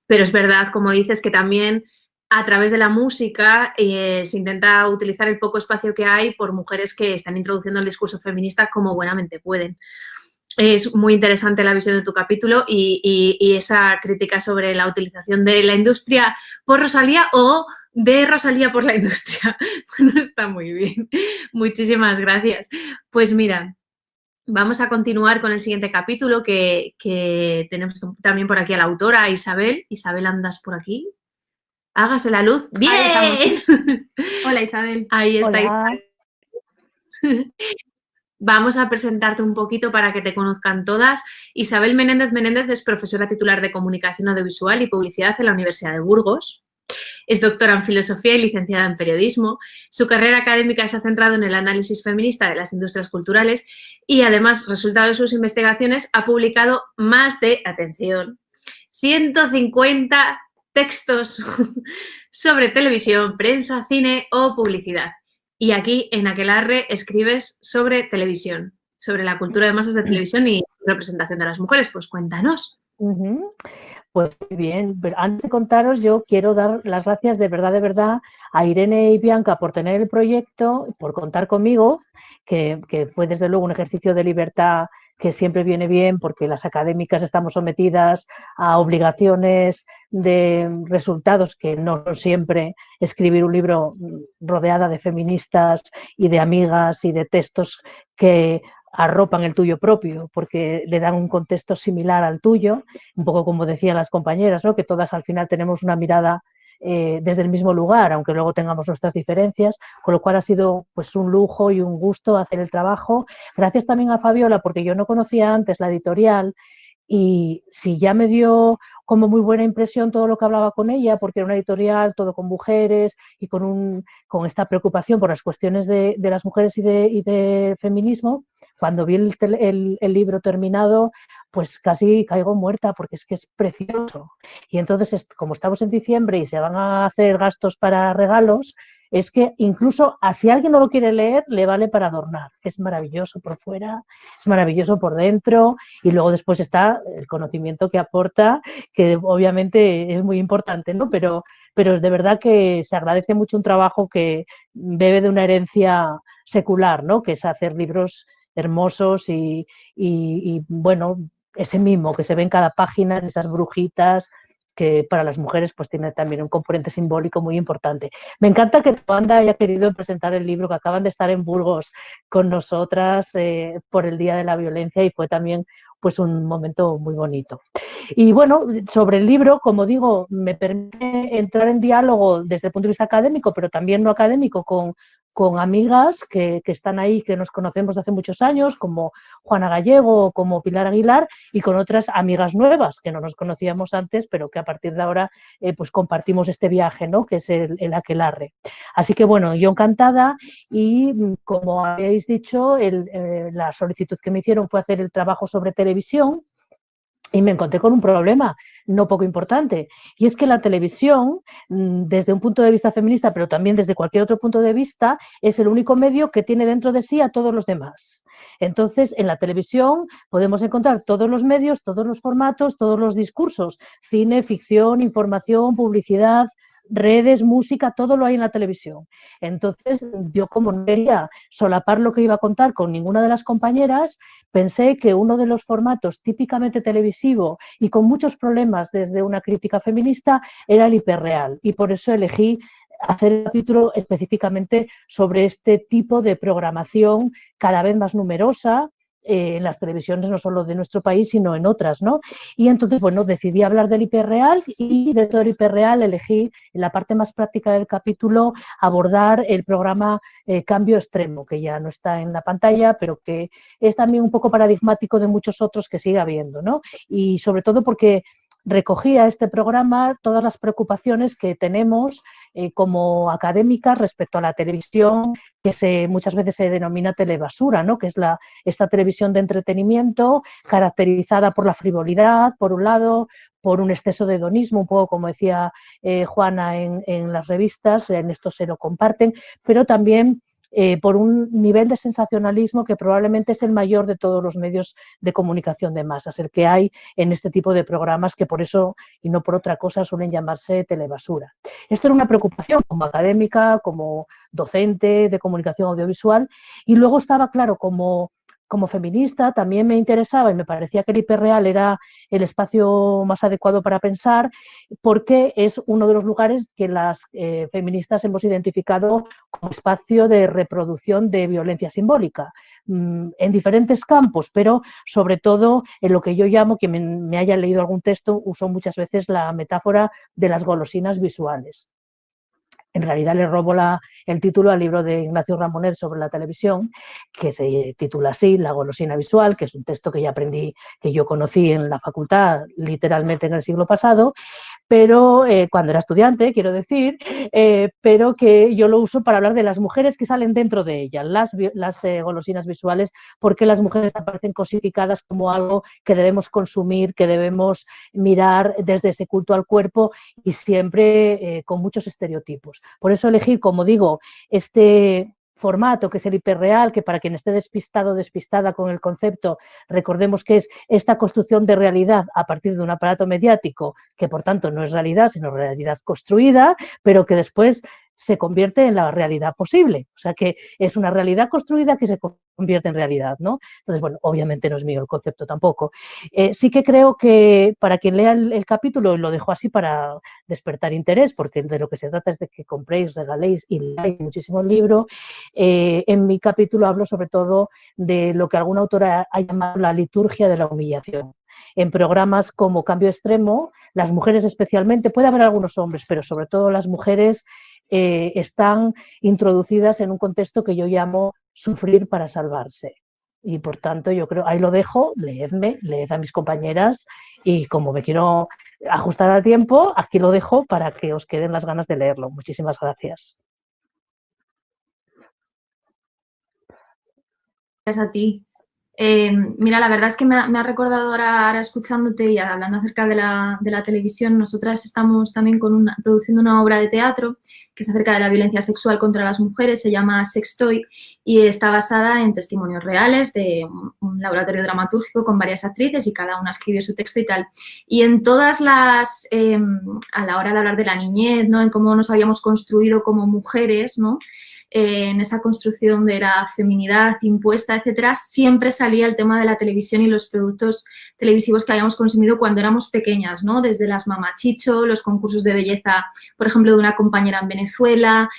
Pero es verdad, como dices, que también a través de la música se intenta utilizar el poco espacio que hay por mujeres que están introduciendo el discurso feminista como buenamente pueden. Es muy interesante la visión de tu capítulo y esa crítica sobre la utilización de la industria por Rosalía o de Rosalía por la industria. Bueno, está muy bien. Muchísimas gracias. Pues mira, vamos a continuar con el siguiente capítulo que tenemos también por aquí a la autora Isabel. Isabel, ¿andas por aquí? Hágase la luz. ¡Bien! Ahí estamos. Hola, Isabel. Ahí está. Hola. Isabel. Vamos a presentarte un poquito para que te conozcan todas. Isabel Menéndez Menéndez es profesora titular de Comunicación Audiovisual y Publicidad en la Universidad de Burgos. Es doctora en Filosofía y licenciada en Periodismo. Su carrera académica se ha centrado en el análisis feminista de las industrias culturales y, además, resultado de sus investigaciones, ha publicado más de, atención, 150 textos sobre televisión, prensa, cine o publicidad. Y aquí, en Aquelarre, escribes sobre televisión, sobre la cultura de masas de televisión y representación de las mujeres. Pues cuéntanos. Pues muy bien, pero antes de contaros, yo quiero dar las gracias de verdad a Irene y Bianca por tener el proyecto, por contar conmigo, que fue desde luego un ejercicio de libertad que siempre viene bien porque las académicas estamos sometidas a obligaciones de resultados que no son siempre escribir un libro rodeada de feministas y de amigas y de textos que arropan el tuyo propio porque le dan un contexto similar al tuyo, un poco como decían las compañeras, ¿no? Que todas al final tenemos una mirada desde el mismo lugar, aunque luego tengamos nuestras diferencias, con lo cual ha sido pues un lujo y un gusto hacer el trabajo. Gracias también a Fabiola, porque yo no conocía antes la editorial y si ya me dio como muy buena impresión todo lo que hablaba con ella, porque era una editorial todo con mujeres y con esta preocupación por las cuestiones de las mujeres y de feminismo. Cuando vi el libro terminado, pues casi caigo muerta porque es que es precioso. Y entonces, como estamos en diciembre y se van a hacer gastos para regalos, es que incluso si alguien no lo quiere leer, le vale para adornar. Es maravilloso por fuera, es maravilloso por dentro, y luego después está el conocimiento que aporta, que obviamente es muy importante, ¿no? Pero de verdad que se agradece mucho un trabajo que bebe de una herencia secular, ¿no? Que es hacer libros hermosos y bueno, ese mimo que se ve en cada página, de esas brujitas, que para las mujeres pues tiene también un componente simbólico muy importante. Me encanta que tu banda haya querido presentar el libro, que acaban de estar en Burgos con nosotras por el Día de la Violencia, y fue también pues un momento muy bonito. Y bueno, sobre el libro, como digo, me permite entrar en diálogo desde el punto de vista académico, pero también no académico, con amigas que están ahí, que nos conocemos de hace muchos años, como Juana Gallego o como Pilar Aguilar, y con otras amigas nuevas que no nos conocíamos antes, pero que a partir de ahora pues compartimos este viaje, ¿no? Que es el aquelarre. Así que bueno, yo encantada, y como habéis dicho, la solicitud que me hicieron fue hacer el trabajo sobre televisión, y me encontré con un problema no poco importante, y es que la televisión, desde un punto de vista feminista, pero también desde cualquier otro punto de vista, es el único medio que tiene dentro de sí a todos los demás. Entonces, en la televisión podemos encontrar todos los medios, todos los formatos, todos los discursos: cine, ficción, información, publicidad, redes, música, todo lo hay en la televisión. Entonces, yo, como no quería solapar lo que iba a contar con ninguna de las compañeras, pensé que uno de los formatos típicamente televisivo y con muchos problemas desde una crítica feminista era el hiperreal, y por eso elegí hacer el capítulo específicamente sobre este tipo de programación cada vez más numerosa en las televisiones, no solo de nuestro país, sino en otras, ¿no? Y entonces, bueno, decidí hablar del hiperreal, y dentro del hiperreal elegí, en la parte más práctica del capítulo, abordar el programa Cambio Extremo, que ya no está en la pantalla, pero que es también un poco paradigmático de muchos otros que sigue habiendo, ¿no? Y sobre todo porque recogía este programa todas las preocupaciones que tenemos como académicas respecto a la televisión, que muchas veces se denomina telebasura, ¿no? Que es esta televisión de entretenimiento caracterizada por la frivolidad, por un lado, por un exceso de hedonismo, un poco como decía Juana en las revistas, en esto se lo comparten, pero también por un nivel de sensacionalismo que probablemente es el mayor de todos los medios de comunicación de masas, el que hay en este tipo de programas, que por eso y no por otra cosa suelen llamarse telebasura. Esto era una preocupación como académica, como docente de comunicación audiovisual, y luego estaba claro, como feminista también me interesaba, y me parecía que el hiperreal era el espacio más adecuado para pensar, porque es uno de los lugares que las feministas hemos identificado como espacio de reproducción de violencia simbólica, en diferentes campos, pero sobre todo en lo que yo llamo, que me haya leído algún texto, uso muchas veces la metáfora de las golosinas visuales. En realidad le robo el título al libro de Ignacio Ramonet sobre la televisión, que se titula así, La golosina visual, que es un texto que ya aprendí, que yo conocí en la facultad literalmente en el siglo pasado, pero cuando era estudiante, quiero decir, pero que yo lo uso para hablar de las mujeres que salen dentro de ella, las golosinas visuales, porque las mujeres aparecen cosificadas como algo que debemos consumir, que debemos mirar desde ese culto al cuerpo, y siempre con muchos estereotipos. Por eso elegir, como digo, este formato, que es el hiperreal, que para quien esté despistado o despistada con el concepto, recordemos que es esta construcción de realidad a partir de un aparato mediático, que por tanto no es realidad, sino realidad construida, pero que después se convierte en la realidad posible. O sea, que es una realidad construida que se convierte en realidad, ¿no? Entonces, bueno, obviamente no es mío el concepto tampoco. Sí que creo que para quien lea el capítulo, lo dejo así para despertar interés, porque de lo que se trata es de que compréis, regaléis y leáis muchísimo el libro. En mi capítulo hablo sobre todo de lo que alguna autora ha llamado la liturgia de la humillación. En programas como Cambio Extremo, las mujeres especialmente, puede haber algunos hombres, pero sobre todo las mujeres están introducidas en un contexto que yo llamo sufrir para salvarse. Y por tanto, yo creo, ahí lo dejo, leedme, leed a mis compañeras, y como me quiero ajustar a tiempo, aquí lo dejo para que os queden las ganas de leerlo. Muchísimas gracias. Gracias a ti. Mira, la verdad es que me ha recordado ahora escuchándote y hablando acerca de la televisión, nosotras estamos también produciendo una obra de teatro que es acerca de la violencia sexual contra las mujeres, se llama Sextoy y está basada en testimonios reales de un laboratorio dramatúrgico con varias actrices y cada una escribió su texto y tal. Y en todas las, a la hora de hablar de la niñez, ¿no? En cómo nos habíamos construido como mujeres, ¿no? En esa construcción de la feminidad impuesta, etcétera, siempre salía el tema de la televisión y los productos televisivos que habíamos consumido cuando éramos pequeñas, ¿no? Desde las mamachicho, los concursos de belleza, por ejemplo, de una compañera en Venezuela,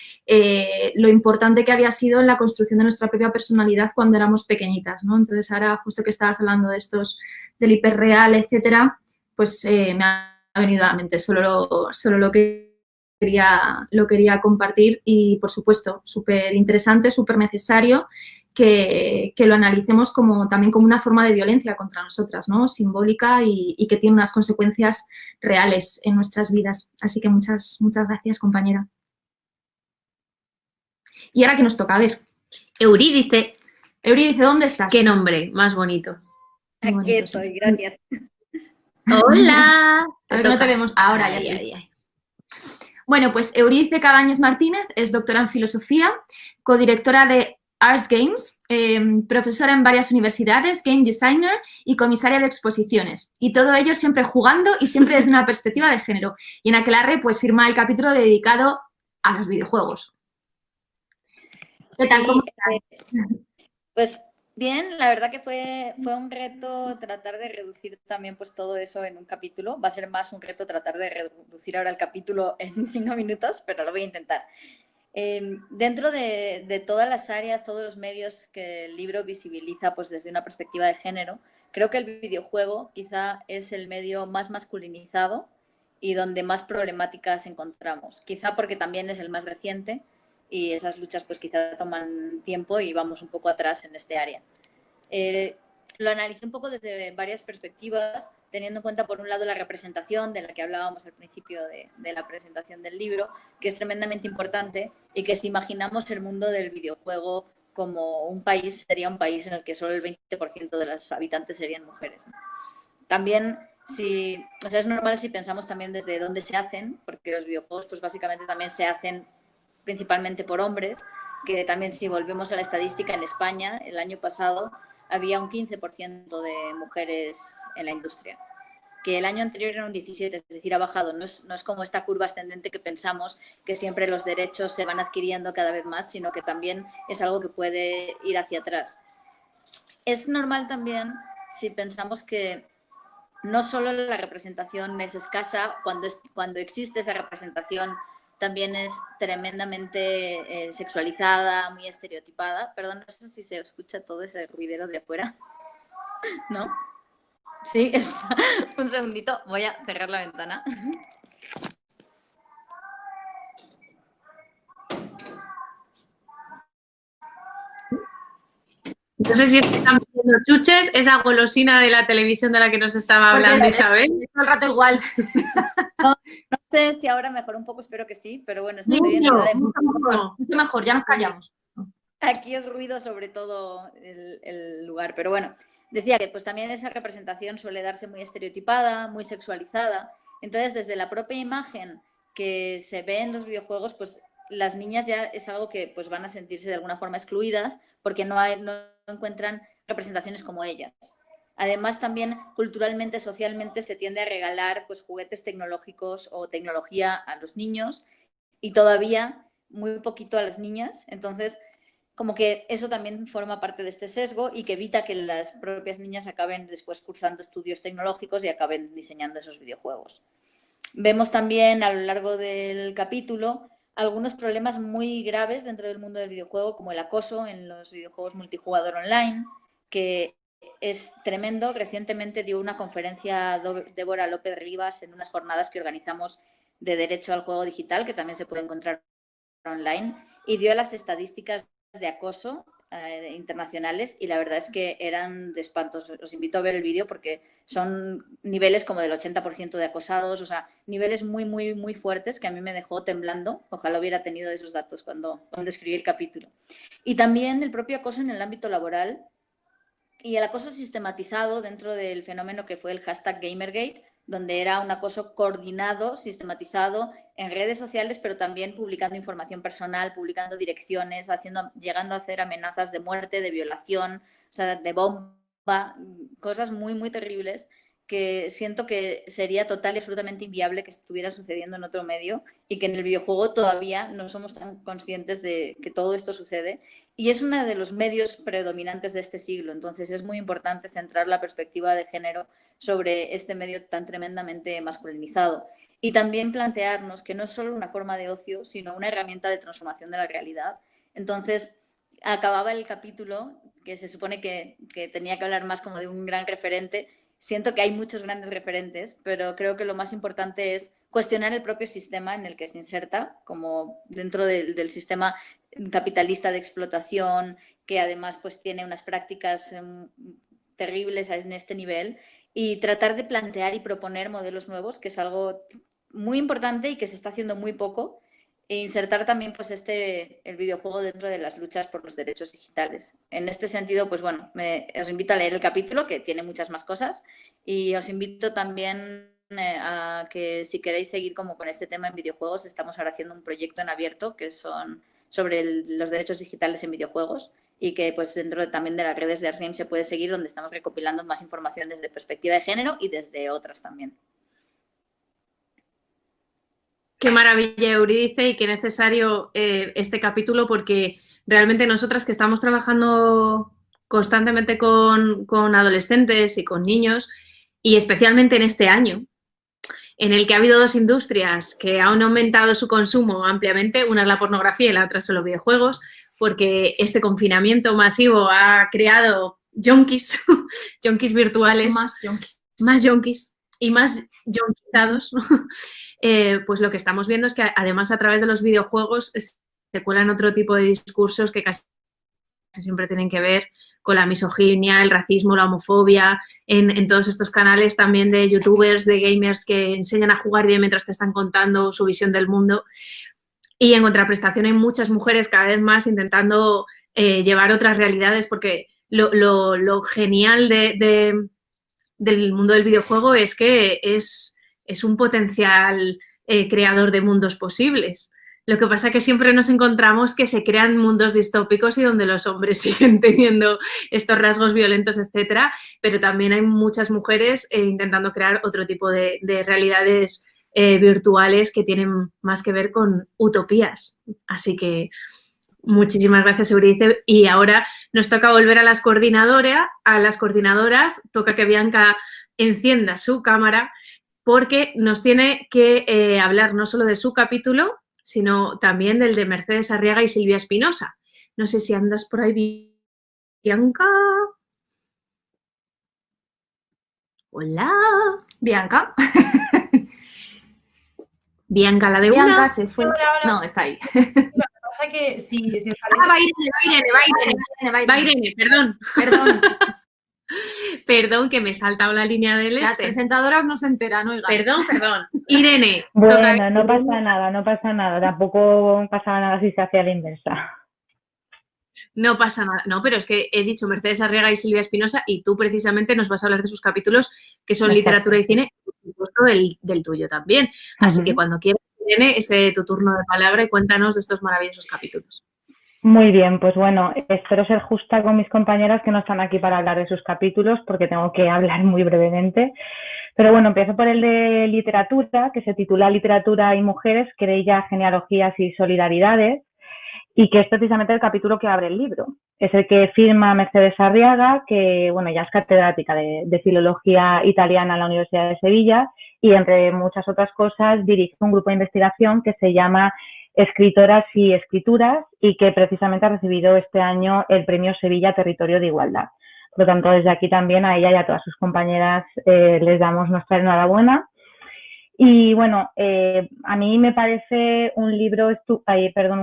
lo importante que había sido en la construcción de nuestra propia personalidad cuando éramos pequeñitas, ¿no? Entonces, ahora, justo que estabas hablando de estos, del hiperreal, etcétera, pues me ha venido a la mente solo lo que lo quería compartir y, por supuesto, súper interesante, súper necesario que lo analicemos también como una forma de violencia contra nosotras, ¿no? Simbólica y que tiene unas consecuencias reales en nuestras vidas. Así que muchas gracias, compañera. Y ahora que nos toca, a ver. Eurídice. Eurídice, ¿dónde estás? Qué nombre más bonito. Aquí estoy, gracias. Hola. A ver, no te vemos. Ahora ya sí. Bueno, pues Eurídice Cabañes Martínez es doctora en filosofía, codirectora de Arts Games, profesora en varias universidades, game designer y comisaria de exposiciones. Y todo ello siempre jugando y siempre desde una perspectiva de género. Y en Aquelarre, pues firma el capítulo dedicado a los videojuegos. ¿Qué tal? ¿Cómo estás? Pues bien, la verdad que fue un reto tratar de reducir también pues todo eso en un capítulo. Va a ser más un reto tratar de reducir ahora el capítulo en 5 minutos, pero lo voy a intentar. Dentro de todas las áreas, todos los medios que el libro visibiliza pues desde una perspectiva de género, creo que el videojuego quizá es el medio más masculinizado y donde más problemáticas encontramos. Quizá porque también es el más reciente y esas luchas pues quizá toman tiempo y vamos un poco atrás en este área. Lo analicé un poco desde varias perspectivas, teniendo en cuenta por un lado la representación de la que hablábamos al principio de la presentación del libro, que es tremendamente importante y que si imaginamos el mundo del videojuego como un país, sería un país en el que solo el 20% de los habitantes serían mujeres, ¿no? También es normal si pensamos también desde dónde se hacen, porque los videojuegos pues básicamente también se hacen principalmente por hombres, que también si volvemos a la estadística en España, el año pasado había un 15% de mujeres en la industria, que el año anterior era un 17%, es decir, ha bajado. No es como esta curva ascendente que pensamos que siempre los derechos se van adquiriendo cada vez más, sino que también es algo que puede ir hacia atrás. Es normal también si pensamos que no solo la representación es escasa, cuando existe esa representación también es tremendamente sexualizada, muy estereotipada. Perdón, no sé si se escucha todo ese ruidero de afuera. ¿No? Sí, un segundito, voy a cerrar la ventana. No sé si están viendo chuches, esa golosina de la televisión de la que nos estaba hablando Isabel. Todo el rato igual. No sé si ahora mejor un poco, espero que sí, pero bueno, estoy mucho mejor, ya nos callamos. Aquí es ruido sobre todo el lugar, pero bueno, decía que pues también esa representación suele darse muy estereotipada, muy sexualizada. Entonces, desde la propia imagen que se ve en los videojuegos, pues las niñas ya es algo que pues van a sentirse de alguna forma excluidas porque no encuentran representaciones como ellas. Además, también culturalmente, socialmente se tiende a regalar pues juguetes tecnológicos o tecnología a los niños y todavía muy poquito a las niñas. Entonces, como que eso también forma parte de este sesgo y que evita que las propias niñas acaben después cursando estudios tecnológicos y acaben diseñando esos videojuegos. Vemos también a lo largo del capítulo algunos problemas muy graves dentro del mundo del videojuego, como el acoso en los videojuegos multijugador online, que es tremendo. Recientemente dio una conferencia Débora López Rivas en unas jornadas que organizamos de derecho al juego digital, que también se puede encontrar online, y dio las estadísticas de acoso internacionales y la verdad es que eran de espantos. Os invito a ver el vídeo porque son niveles como del 80% de acosados, o sea, niveles muy, muy, muy fuertes que a mí me dejó temblando. Ojalá hubiera tenido esos datos cuando escribí el capítulo. Y también el propio acoso en el ámbito laboral, y el acoso sistematizado dentro del fenómeno que fue el hashtag Gamergate, donde era un acoso coordinado, sistematizado en redes sociales, pero también publicando información personal, publicando direcciones, llegando a hacer amenazas de muerte, de violación, o sea, de bomba, cosas muy, muy terribles que siento que sería total y absolutamente inviable que estuvieran sucediendo en otro medio y que en el videojuego todavía no somos tan conscientes de que todo esto sucede. Y es uno de los medios predominantes de este siglo, entonces es muy importante centrar la perspectiva de género sobre este medio tan tremendamente masculinizado. Y también plantearnos que no es solo una forma de ocio, sino una herramienta de transformación de la realidad. Entonces, acababa el capítulo, que se supone que tenía que hablar más como de un gran referente. Siento que hay muchos grandes referentes, pero creo que lo más importante es cuestionar el propio sistema en el que se inserta, como dentro del sistema capitalista de explotación, que además pues tiene unas prácticas terribles en este nivel, y tratar de plantear y proponer modelos nuevos, que es algo muy importante y que se está haciendo muy poco, e insertar también pues el videojuego dentro de las luchas por los derechos digitales. En este sentido, pues bueno, os invito a leer el capítulo, que tiene muchas más cosas, y os invito también a que si queréis seguir como con este tema en videojuegos, estamos ahora haciendo un proyecto en abierto que son sobre los derechos digitales en videojuegos, y que pues dentro también de las redes de Arnhem se puede seguir, donde estamos recopilando más información desde perspectiva de género y desde otras también. Qué maravilla, Eurídice, y qué necesario este capítulo, porque realmente nosotras que estamos trabajando constantemente con adolescentes y con niños, y especialmente en este año, en el que ha habido dos industrias que han aumentado su consumo ampliamente, una es la pornografía y la otra son los videojuegos, porque este confinamiento masivo ha creado yonkis, yonkis virtuales. Más yonkis y más yonkizados, ¿no? Pues lo que estamos viendo es que además a través de los videojuegos se cuelan otro tipo de discursos que casi siempre tienen que ver con la misoginia, el racismo, la homofobia, en todos estos canales también de youtubers, de gamers que enseñan a jugar mientras te están contando su visión del mundo. Y en contraprestación hay muchas mujeres cada vez más intentando llevar otras realidades, porque lo genial del mundo del videojuego es que es un potencial creador de mundos posibles. Lo que pasa es que siempre nos encontramos que se crean mundos distópicos y donde los hombres siguen teniendo estos rasgos violentos, etcétera, pero también hay muchas mujeres intentando crear otro tipo de realidades virtuales que tienen más que ver con utopías. Así que muchísimas gracias, Eurídice. Y ahora nos toca volver a las coordinadoras. Toca que Bianca encienda su cámara, porque nos tiene que hablar no solo de su capítulo, sino también del de Mercedes Arriaga y Silvia Espinosa. No sé si andas por ahí, Bianca. Hola. Bianca. Bianca, la de Bianca una. se fue. No, está ahí. Lo que pasa es que si va Irene, perdón. Perdón, que me he saltado la línea del Las presentadoras no se enteran, oiga. Perdón. Irene. Bueno, no pasa nada. Tampoco pasaba nada si se hacía la inversa. No pasa nada. No, pero es que he dicho Mercedes Arriaga y Silvia Espinosa, y tú precisamente nos vas a hablar de sus capítulos, que son literatura y cine, y por supuesto del tuyo también. Así que cuando quieras, Irene, ese tu turno de palabra y cuéntanos de estos maravillosos capítulos. Muy bien, pues bueno, espero ser justa con mis compañeras que no están aquí para hablar de sus capítulos, porque tengo que hablar muy brevemente. Pero bueno, empiezo por el de literatura, que se titula Literatura y Mujeres, querella, genealogías y solidaridades, y que es precisamente el capítulo que abre el libro. Es el que firma Mercedes Arriaga, que bueno, ya es catedrática de filología italiana en la Universidad de Sevilla, y entre muchas otras cosas dirige un grupo de investigación que se llama Escritoras y Escrituras, y que precisamente ha recibido este año el Premio Sevilla Territorio de Igualdad. Por lo tanto, desde aquí también a ella y a todas sus compañeras les damos nuestra enhorabuena. Y bueno, a mí me parece un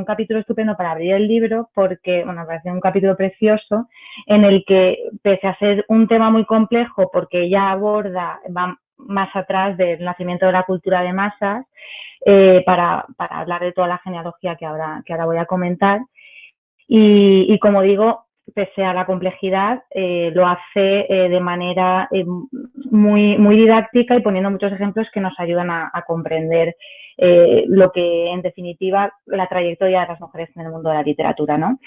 capítulo estupendo para abrir el libro, porque bueno, me parece un capítulo precioso en el que, pese a ser un tema muy complejo, porque ella va más atrás del nacimiento de la cultura de masas, para hablar de toda la genealogía que ahora voy a comentar. Y como digo, pese a la complejidad, lo hace de manera muy didáctica y poniendo muchos ejemplos que nos ayudan a comprender lo que, en definitiva, la trayectoria de las mujeres en el mundo de la literatura, ¿no?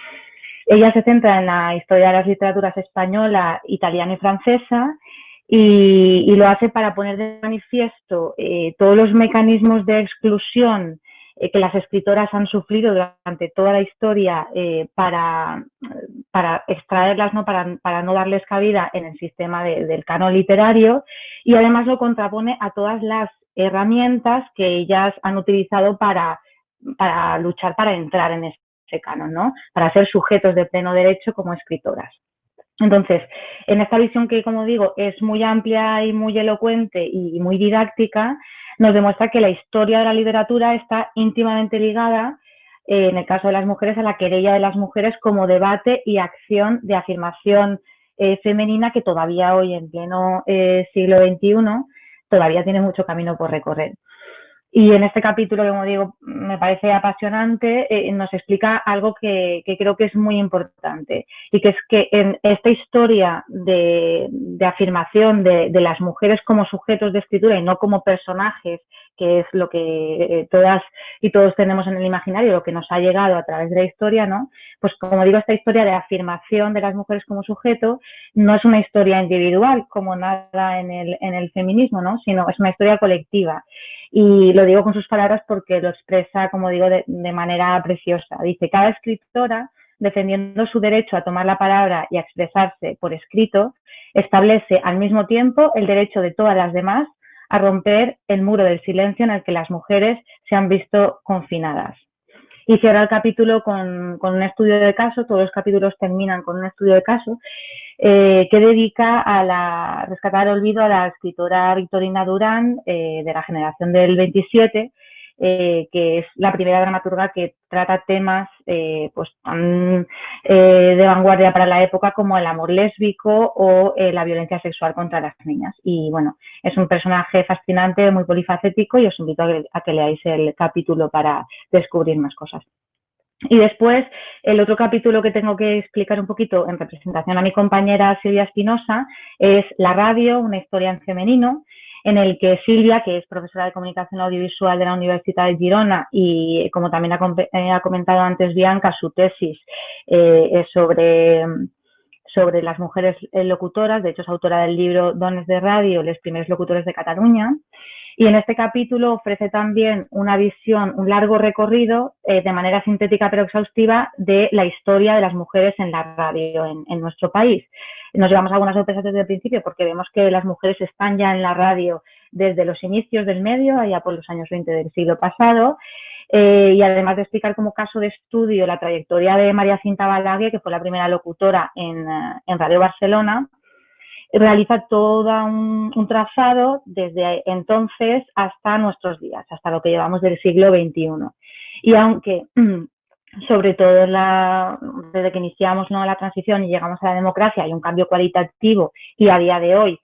Ella se centra en la historia de las literaturas española, italiana y francesa y lo hace para poner de manifiesto todos los mecanismos de exclusión que las escritoras han sufrido durante toda la historia para extraerlas, ¿no? Para no darles cabida en el sistema del canon literario, y además lo contrapone a todas las herramientas que ellas han utilizado para luchar para entrar en ese canon, ¿no? Para ser sujetos de pleno derecho como escritoras. Entonces, en esta visión que, como digo, es muy amplia y muy elocuente y muy didáctica, nos demuestra que la historia de la literatura está íntimamente ligada, en el caso de las mujeres, a la querella de las mujeres como debate y acción de afirmación femenina que todavía hoy, en pleno siglo XXI, todavía tiene mucho camino por recorrer. Y en este capítulo, como digo, me parece apasionante, nos explica algo que creo que es muy importante, y que es que en esta historia de afirmación de las mujeres como sujetos de escritura y no como personajes, que es lo que todas y todos tenemos en el imaginario, lo que nos ha llegado a través de la historia, ¿no? Pues como digo, esta historia de afirmación de las mujeres como sujeto no es una historia individual, como nada en el feminismo, ¿no? Sino es una historia colectiva. Y lo digo con sus palabras porque lo expresa, como digo, de manera preciosa. Dice: cada escritora, defendiendo su derecho a tomar la palabra y a expresarse por escrito, establece al mismo tiempo el derecho de todas las demás a romper el muro del silencio en el que las mujeres se han visto confinadas. Y cierra el capítulo con un estudio de caso. Todos los capítulos terminan con un estudio de caso que dedica a rescatar el olvido a la escritora Victorina Durán, de la generación del 27, que es la primera dramaturga que trata temas pues tan de vanguardia para la época como el amor lésbico o la violencia sexual contra las niñas. Y bueno, es un personaje fascinante, muy polifacético, y os invito a que leáis el capítulo para descubrir más cosas. Y después, el otro capítulo que tengo que explicar un poquito en representación a mi compañera Silvia Espinosa es La radio, una historia en femenino, en el que Silvia, que es profesora de comunicación audiovisual de la Universidad de Girona y, como también ha comentado antes Bianca, su tesis es sobre las mujeres locutoras. De hecho, es autora del libro Dones de Radio, les primers locutores de Cataluña. Y en este capítulo ofrece también una visión, un largo recorrido, de manera sintética pero exhaustiva, de la historia de las mujeres en la radio en nuestro país. Nos llevamos algunas sorpresas desde el principio porque vemos que las mujeres están ya en la radio desde los inicios del medio, allá por los años 20 del siglo pasado, y además de explicar como caso de estudio la trayectoria de María Cinta Balague, que fue la primera locutora en Radio Barcelona, realiza todo un trazado desde entonces hasta nuestros días, hasta lo que llevamos del siglo XXI. Y aunque, sobre todo desde que iniciamos, ¿no?, la transición y llegamos a la democracia, hay un cambio cualitativo, y a día de hoy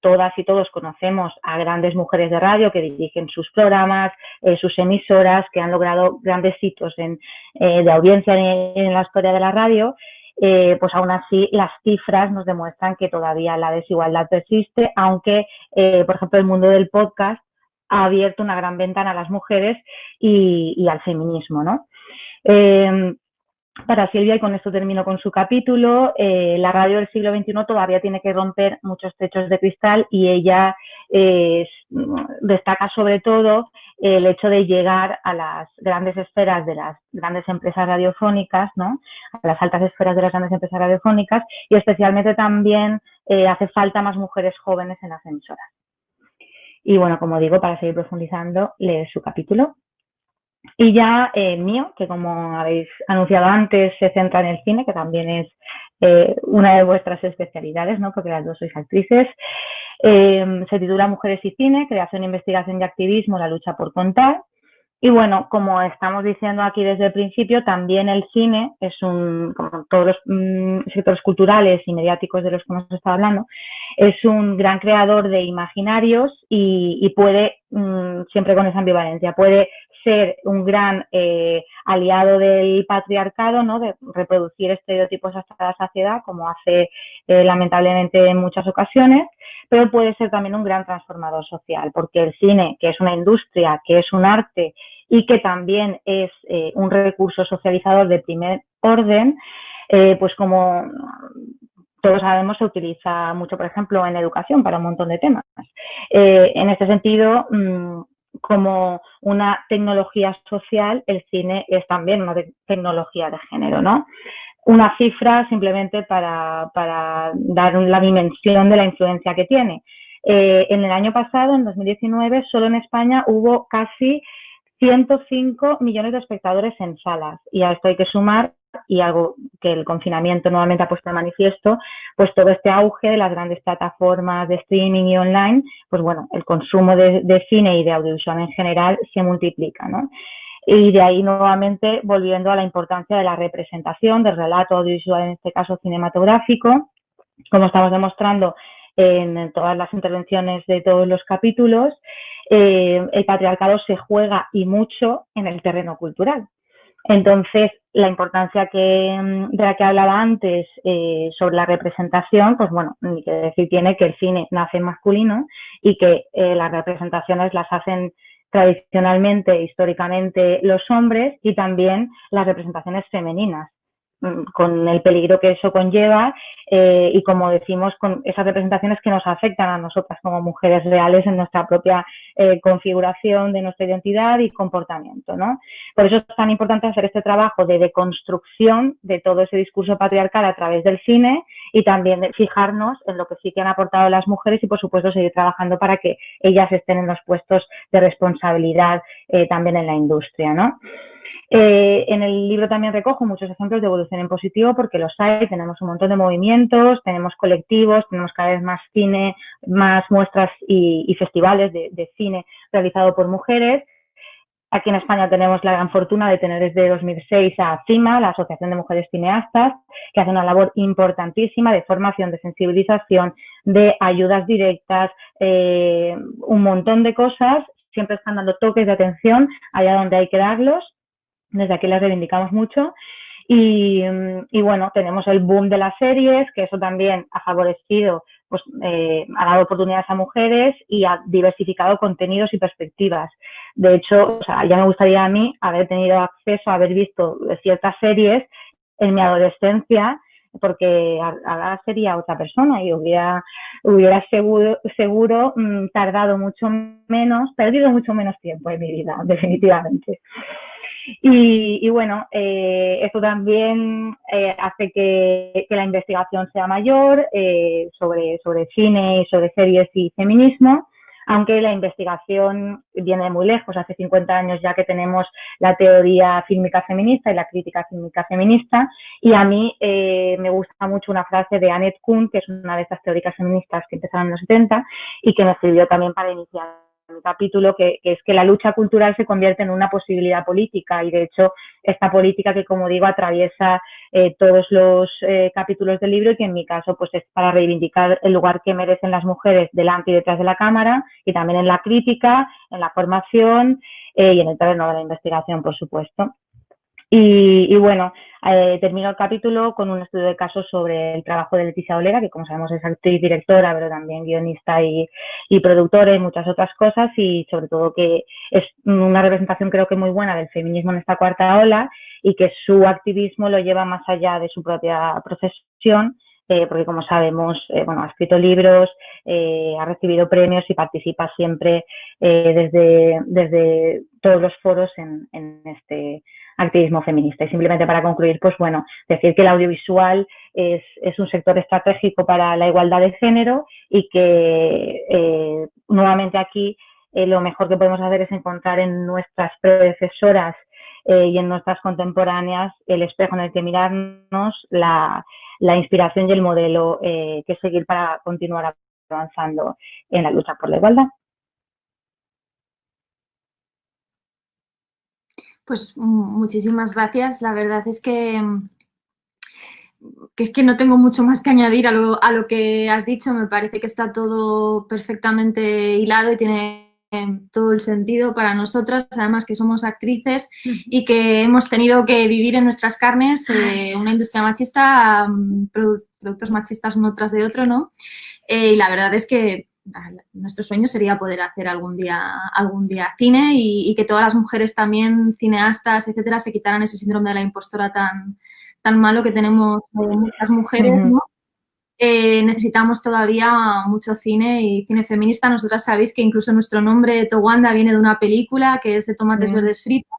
todas y todos conocemos a grandes mujeres de radio que dirigen sus programas, sus emisoras, que han logrado grandes hitos de audiencia en la historia de la radio, pues aún así las cifras nos demuestran que todavía la desigualdad persiste, aunque, por ejemplo, el mundo del podcast ha abierto una gran ventana a las mujeres y al feminismo, ¿no? Para Silvia, y con esto termino con su capítulo, la radio del siglo XXI todavía tiene que romper muchos techos de cristal, y ella destaca sobre todo el hecho de llegar a las grandes esferas de las grandes empresas radiofónicas, ¿no?, a las altas esferas de las grandes empresas radiofónicas, y especialmente también hace falta más mujeres jóvenes en las emisoras. Y bueno, como digo, para seguir profundizando, lee su capítulo. Y ya mío, que como habéis anunciado antes, se centra en el cine, que también es una de vuestras especialidades, ¿no?, porque las dos sois actrices. Se titula Mujeres y cine, creación, investigación y activismo, la lucha por contar. Y bueno, como estamos diciendo aquí desde el principio, también el cine es como todos los sectores culturales y mediáticos de los que hemos estado hablando, es un gran creador de imaginarios y puede, siempre con esa ambivalencia, puede ser un gran aliado del patriarcado, ¿no? De reproducir estereotipos hasta la saciedad, como hace lamentablemente en muchas ocasiones, pero puede ser también un gran transformador social, porque el cine, que es una industria, que es un arte y que también es un recurso socializador de primer orden, pues como todos sabemos, se utiliza mucho, por ejemplo, en educación para un montón de temas. En este sentido, como una tecnología social, el cine es también una tecnología de género, ¿no? Una cifra simplemente para dar la dimensión de la influencia que tiene. En el año pasado, en 2019, solo en España hubo casi 105 millones de espectadores en salas, y a esto hay que sumar, y algo que el confinamiento nuevamente ha puesto de manifiesto, pues todo este auge de las grandes plataformas de streaming y online, pues bueno, el consumo de cine y de audiovisual en general se multiplica, ¿no? Y de ahí nuevamente volviendo a la importancia de la representación, del relato audiovisual, en este caso cinematográfico, como estamos demostrando en todas las intervenciones de todos los capítulos, el patriarcado se juega y mucho en el terreno cultural. Entonces, la importancia de la que hablaba antes sobre la representación, pues bueno, ni que decir tiene que el cine nace masculino y que las representaciones las hacen tradicionalmente, históricamente, los hombres, y también las representaciones femeninas, con el peligro que eso conlleva y, como decimos, con esas representaciones que nos afectan a nosotras como mujeres reales en nuestra propia configuración de nuestra identidad y comportamiento, ¿no? Por eso es tan importante hacer este trabajo de deconstrucción de todo ese discurso patriarcal a través del cine, y también de fijarnos en lo que sí que han aportado las mujeres y, por supuesto, seguir trabajando para que ellas estén en los puestos de responsabilidad también en la industria, ¿no? En el libro también recojo muchos ejemplos de evolución en positivo, porque los hay, tenemos un montón de movimientos, tenemos colectivos, tenemos cada vez más cine, más muestras y festivales de cine realizado por mujeres. Aquí en España tenemos la gran fortuna de tener desde 2006 a CIMA, la Asociación de Mujeres Cineastas, que hace una labor importantísima de formación, de sensibilización, de ayudas directas, un montón de cosas. Siempre están dando toques de atención allá donde hay que darlos. Desde aquí las reivindicamos mucho. Y bueno, tenemos el boom de las series, que eso también ha favorecido, pues ha dado oportunidades a mujeres y ha diversificado contenidos y perspectivas. De hecho, o sea, ya me gustaría a mí haber tenido acceso a haber visto ciertas series en mi adolescencia, porque ahora sería otra persona y hubiera seguro tardado mucho menos, perdido mucho menos tiempo en mi vida, definitivamente. Y bueno, esto también hace que la investigación sea mayor sobre cine y sobre series y feminismo, aunque la investigación viene de muy lejos. Hace 50 años ya que tenemos la teoría fílmica feminista y la crítica fílmica feminista, y a mí me gusta mucho una frase de Annette Kuhn, que es una de estas teóricas feministas que empezaron en los 70 y que me sirvió también para iniciar mi capítulo, que es que la lucha cultural se convierte en una posibilidad política, y de hecho esta política que, como digo, atraviesa todos los capítulos del libro, y que en mi caso pues es para reivindicar el lugar que merecen las mujeres delante y detrás de la cámara, y también en la crítica, en la formación y en el terreno de la investigación, por supuesto. Y bueno, termino el capítulo con un estudio de caso sobre el trabajo de Leticia Dolera, que como sabemos es actriz, directora, pero también guionista y productora y muchas otras cosas, y sobre todo que es una representación creo que muy buena del feminismo en esta cuarta ola, y que su activismo lo lleva más allá de su propia profesión, porque como sabemos, bueno, ha escrito libros, ha recibido premios y participa siempre desde todos los foros en este activismo feminista. Y simplemente para concluir, pues bueno, decir que el audiovisual es un sector estratégico para la igualdad de género, y que nuevamente aquí lo mejor que podemos hacer es encontrar en nuestras predecesoras y en nuestras contemporáneas el espejo en el que mirarnos, la inspiración y el modelo que seguir para continuar avanzando en la lucha por la igualdad. Pues muchísimas gracias. La verdad es que es que no tengo mucho más que añadir a lo que has dicho. Me parece que está todo perfectamente hilado y tiene todo el sentido para nosotras, además que somos actrices y que hemos tenido que vivir en nuestras carnes una industria machista, productos machistas uno tras de otro, ¿no? Y la verdad es que nuestro sueño sería poder hacer algún día cine y que todas las mujeres también, cineastas, etcétera, se quitaran ese síndrome de la impostora tan malo que tenemos muchas mujeres, ¿no? Necesitamos todavía mucho cine y cine feminista. Nosotras sabéis que incluso nuestro nombre, Towanda, viene de una película que es de tomates verdes fritos.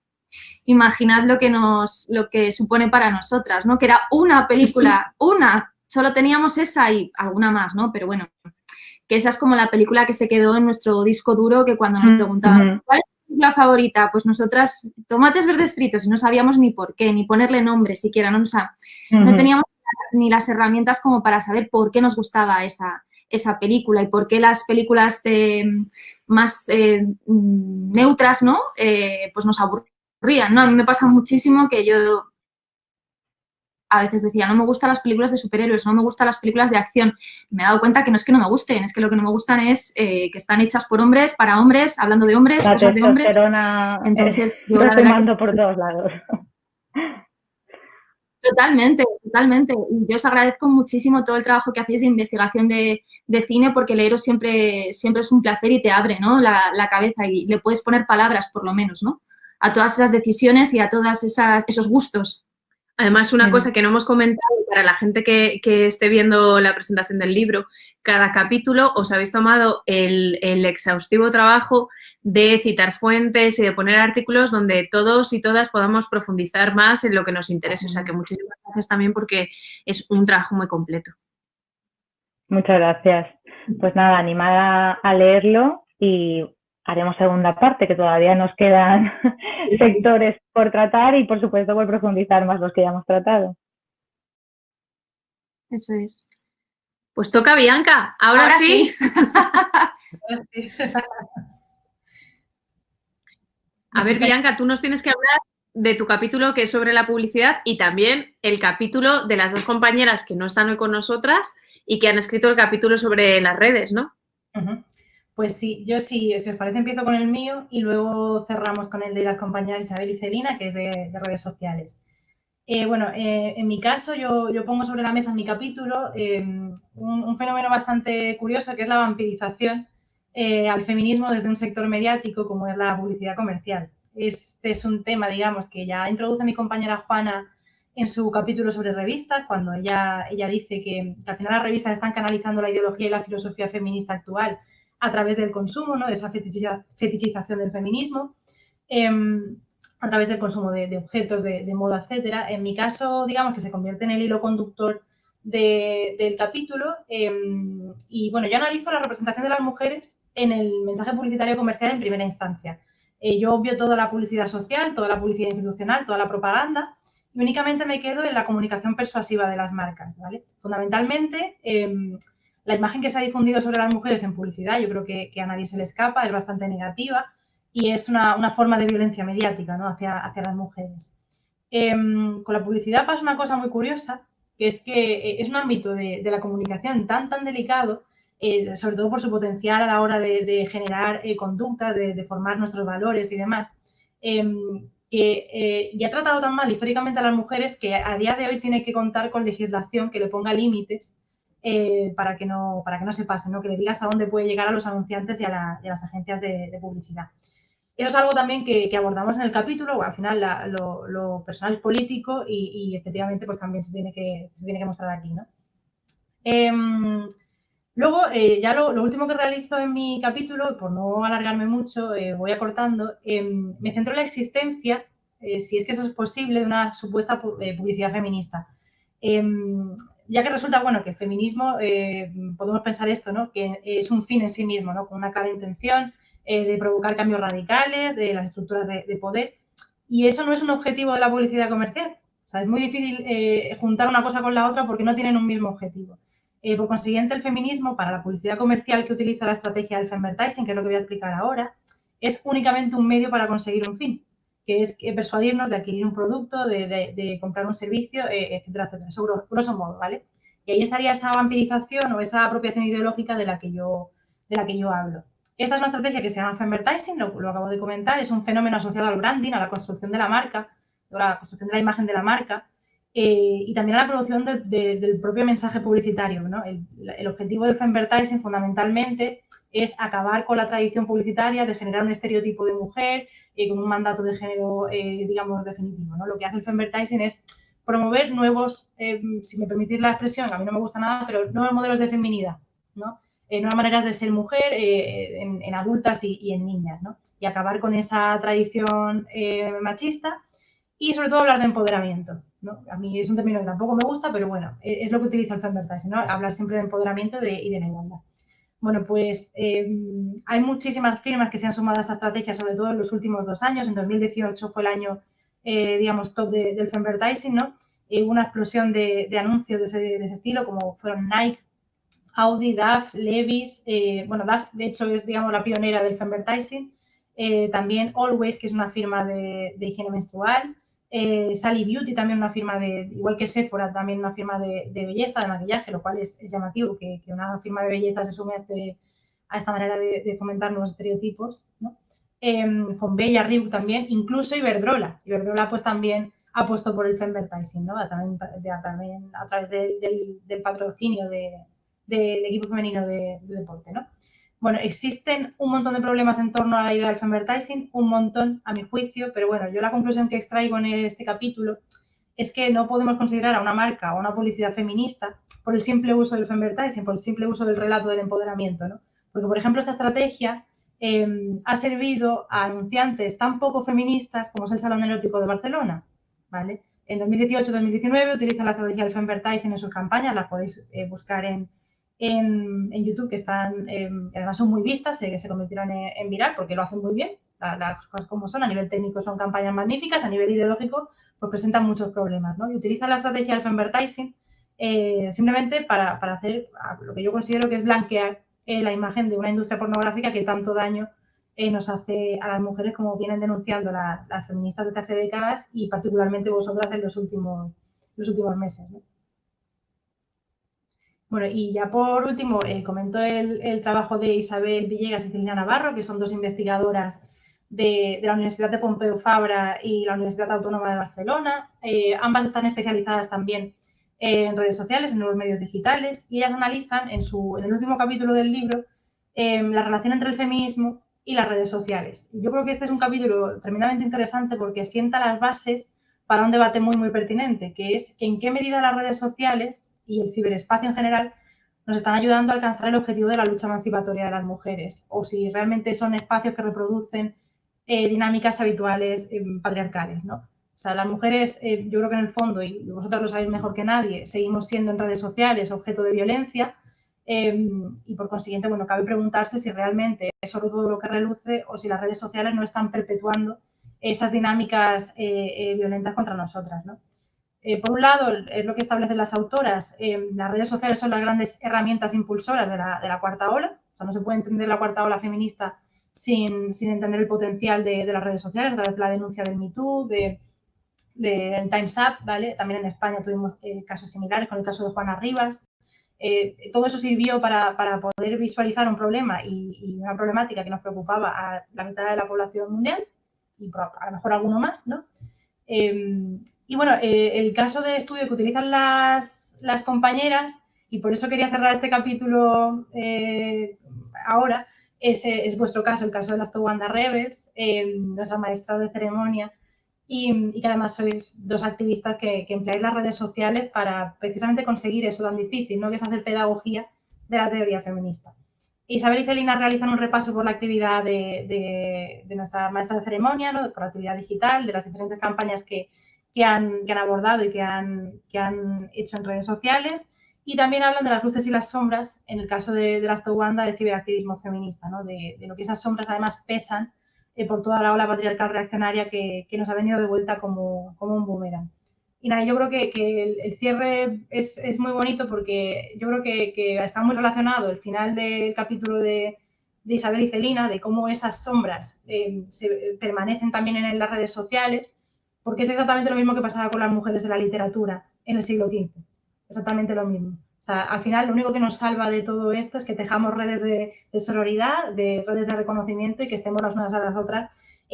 Imaginad lo que supone para nosotras, ¿no? Que era una película, solo teníamos esa y alguna más, ¿no? Pero bueno, que esa es como la película que se quedó en nuestro disco duro, que cuando nos preguntaban ¿cuál es tu película favorita? Pues nosotras, tomates verdes fritos, y no sabíamos ni por qué, ni ponerle nombre siquiera, ¿no? O sea, no teníamos ni las herramientas como para saber por qué nos gustaba esa película y por qué las películas más neutras, ¿no? Pues nos aburrían, ¿no? A mí me pasa muchísimo que yo a veces decía, no me gustan las películas de superhéroes, no me gustan las películas de acción. Me he dado cuenta que no es que no me gusten, es que lo que no me gustan es que están hechas por hombres, para hombres, hablando de hombres, cosas de hombres. Entonces, yo la verdad que... por todos lados. Totalmente. Y yo os agradezco muchísimo todo el trabajo que hacéis de investigación de cine, porque leeros siempre es un placer y te abre, ¿no? la cabeza y le puedes poner palabras, por lo menos, ¿no? A todas esas decisiones y a todos esos gustos. Además, una cosa que no hemos comentado para la gente que esté viendo la presentación del libro, cada capítulo os habéis tomado el exhaustivo trabajo de citar fuentes y de poner artículos donde todos y todas podamos profundizar más en lo que nos interese. O sea, que muchísimas gracias también porque es un trabajo muy completo. Muchas gracias. Pues nada, animada a leerlo y haremos segunda parte, que todavía nos quedan sectores por tratar y, por supuesto, por profundizar más los que ya hemos tratado. Eso es. Pues toca Bianca. Ahora sí. A ver, Bianca, tú nos tienes que hablar de tu capítulo que es sobre la publicidad y también el capítulo de las dos compañeras que no están hoy con nosotras y que han escrito el capítulo sobre las redes, ¿no? Pues sí, yo sí, si os parece empiezo con el mío y luego cerramos con el de las compañeras Isabel y Celina, que es de redes sociales. En mi caso yo pongo sobre la mesa en mi capítulo un fenómeno bastante curioso que es la vampirización al feminismo desde un sector mediático como es la publicidad comercial. Este es un tema, digamos, que ya introduce mi compañera Juana en su capítulo sobre revistas, cuando ella dice que al final las revistas están canalizando la ideología y la filosofía feminista actual a través del consumo, ¿no? De esa fetichización del feminismo, a través del consumo de objetos, de moda, etcétera. En mi caso, digamos que se convierte en el hilo conductor del capítulo y, bueno, yo analizo la representación de las mujeres en el mensaje publicitario comercial en primera instancia. Yo obvio toda la publicidad social, toda la publicidad institucional, toda la propaganda y únicamente me quedo en la comunicación persuasiva de las marcas, ¿vale? Fundamentalmente, la imagen que se ha difundido sobre las mujeres en publicidad, yo creo que a nadie se le escapa, es bastante negativa y es una forma de violencia mediática, ¿no? hacia las mujeres. Con la publicidad pasa una cosa muy curiosa, que es que es un ámbito de la comunicación tan delicado, sobre todo por su potencial a la hora de generar conductas, de formar nuestros valores y demás, que ya ha tratado tan mal históricamente a las mujeres que a día de hoy tiene que contar con legislación que le ponga límites para que no se pase, ¿no? Que le diga hasta dónde puede llegar a los anunciantes y a las agencias de publicidad. Eso es algo también que abordamos en el capítulo, al final lo personal es político y efectivamente pues también se tiene que mostrar aquí, ¿no? Luego, ya lo último que realizo en mi capítulo, por no alargarme mucho, voy acortando, me centro en la existencia, si es que eso es posible, de una supuesta publicidad feminista. Ya que resulta, bueno, que el feminismo, podemos pensar esto, ¿no? Que es un fin en sí mismo, ¿no? Con una clara intención de provocar cambios radicales de las estructuras de poder. Y eso no es un objetivo de la publicidad comercial. O sea, es muy difícil juntar una cosa con la otra porque no tienen un mismo objetivo. Por consiguiente, el feminismo, para la publicidad comercial que utiliza la estrategia del femvertising, que es lo que voy a explicar ahora, es únicamente un medio para conseguir un fin. que es persuadirnos de adquirir un producto, de comprar un servicio, etcétera, etcétera. Eso grosso modo, ¿vale? Y ahí estaría esa vampirización o esa apropiación ideológica de la que yo hablo. Esta es una estrategia que se llama femvertising, lo acabo de comentar, es un fenómeno asociado al branding, a la construcción de la marca, a la construcción de la imagen de la marca, y también a la producción del propio mensaje publicitario, ¿no? El objetivo del femvertising fundamentalmente es acabar con la tradición publicitaria de generar un estereotipo de mujer con un mandato de género, digamos, definitivo, ¿no? Lo que hace el femvertising es promover nuevos, si me permitís la expresión, a mí no me gusta nada, pero nuevos modelos de feminidad, ¿no? Nuevas maneras de ser mujer en adultas y en niñas, ¿no? Y acabar con esa tradición machista y sobre todo hablar de empoderamiento, ¿no? A mí es un término que tampoco me gusta, pero bueno, es lo que utiliza el femvertising, ¿no? Hablar siempre de empoderamiento y de la igualdad. Bueno, pues hay muchísimas firmas que se han sumado a esa estrategia, sobre todo en los últimos 2 años. En 2018 fue el año, digamos, top del femvertising, ¿no? Hubo una explosión de anuncios de ese estilo, como fueron Nike, Audi, DAF, Levi's. Bueno, DAF, de hecho, es, digamos, la pionera del femvertising. También Always, que es una firma de higiene menstrual. Sally Beauty, también una firma igual que Sephora, también una firma de belleza, de maquillaje, lo cual es llamativo que una firma de belleza se sume a esta manera de fomentar nuevos estereotipos, ¿no? Fonbella, Reebok también, incluso Iberdrola. Iberdrola pues también ha apostado por el femvertising, ¿no? También a través del patrocinio del equipo femenino de deporte, ¿no? Bueno, existen un montón de problemas en torno a la idea del femvertising, un montón a mi juicio, pero bueno, yo la conclusión que extraigo en este capítulo es que no podemos considerar a una marca o una publicidad feminista por el simple uso del femvertising, por el simple uso del relato del empoderamiento, ¿no? Porque, por ejemplo, esta estrategia ha servido a anunciantes tan poco feministas como es el Salón Erótico de Barcelona, ¿vale? En 2018-2019 utilizan la estrategia del femvertising en sus campañas, las podéis buscar en YouTube, que están, además son muy vistas, que se convirtieron en viral porque lo hacen muy bien, las cosas como son, a nivel técnico son campañas magníficas, a nivel ideológico pues presentan muchos problemas, ¿no? Y utilizan la estrategia del femvertising simplemente para hacer lo que yo considero que es blanquear la imagen de una industria pornográfica que tanto daño nos hace a las mujeres, como vienen denunciando las feministas desde hace décadas y particularmente vosotras en los últimos meses, ¿no? Bueno, y ya por último, comento el trabajo de Isabel Villegas y Celina Navarro, que son 2 investigadoras de la Universidad de Pompeu Fabra y la Universidad Autónoma de Barcelona. Ambas están especializadas también en redes sociales, en nuevos medios digitales, y ellas analizan en el último capítulo del libro la relación entre el feminismo y las redes sociales. Y yo creo que este es un capítulo tremendamente interesante porque sienta las bases para un debate muy, muy pertinente, que es en qué medida las redes sociales y el ciberespacio en general nos están ayudando a alcanzar el objetivo de la lucha emancipatoria de las mujeres, o si realmente son espacios que reproducen dinámicas habituales patriarcales, ¿no? O sea, las mujeres, yo creo que en el fondo, y vosotras lo sabéis mejor que nadie, seguimos siendo en redes sociales objeto de violencia y por consiguiente, bueno, cabe preguntarse si realmente es sobre todo lo que reluce o si las redes sociales no están perpetuando esas dinámicas violentas contra nosotras, ¿no? Por un lado, es lo que establecen las autoras, las redes sociales son las grandes herramientas impulsoras de la cuarta ola. O sea, no se puede entender la cuarta ola feminista sin entender el potencial de las redes sociales, a través de la denuncia del Me Too, del Time's Up, ¿vale? También en España tuvimos casos similares con el caso de Juana Rivas. Todo eso sirvió para poder visualizar un problema y una problemática que nos preocupaba a la mitad de la población mundial y a lo mejor alguno más, ¿no? Y bueno, el caso de estudio que utilizan las compañeras, y por eso quería cerrar este capítulo ahora, es vuestro caso, el caso de las Towanda Rebels, nuestra maestra de ceremonia, y que además sois 2 activistas que empleáis las redes sociales para precisamente conseguir eso tan difícil, ¿no? Que es hacer pedagogía de la teoría feminista. Isabel y Celina realizan un repaso por la actividad de nuestra maestra de ceremonia, ¿no? Por la actividad digital, de las diferentes campañas que han abordado y que han hecho en redes sociales, y también hablan de las luces y las sombras, en el caso de las Towanda, de ciberactivismo feminista, ¿no? De lo que esas sombras además pesan por toda la ola patriarcal reaccionaria que nos ha venido de vuelta como un boomerang. Y nada, yo creo que el cierre es muy bonito porque yo creo que está muy relacionado el final del capítulo de Isabel y Celina, de cómo esas sombras permanecen también en las redes sociales, porque es exactamente lo mismo que pasaba con las mujeres de la literatura en el siglo XV. Exactamente lo mismo. O sea, al final lo único que nos salva de todo esto es que tejamos redes de sororidad, de redes de reconocimiento y que estemos las unas a las otras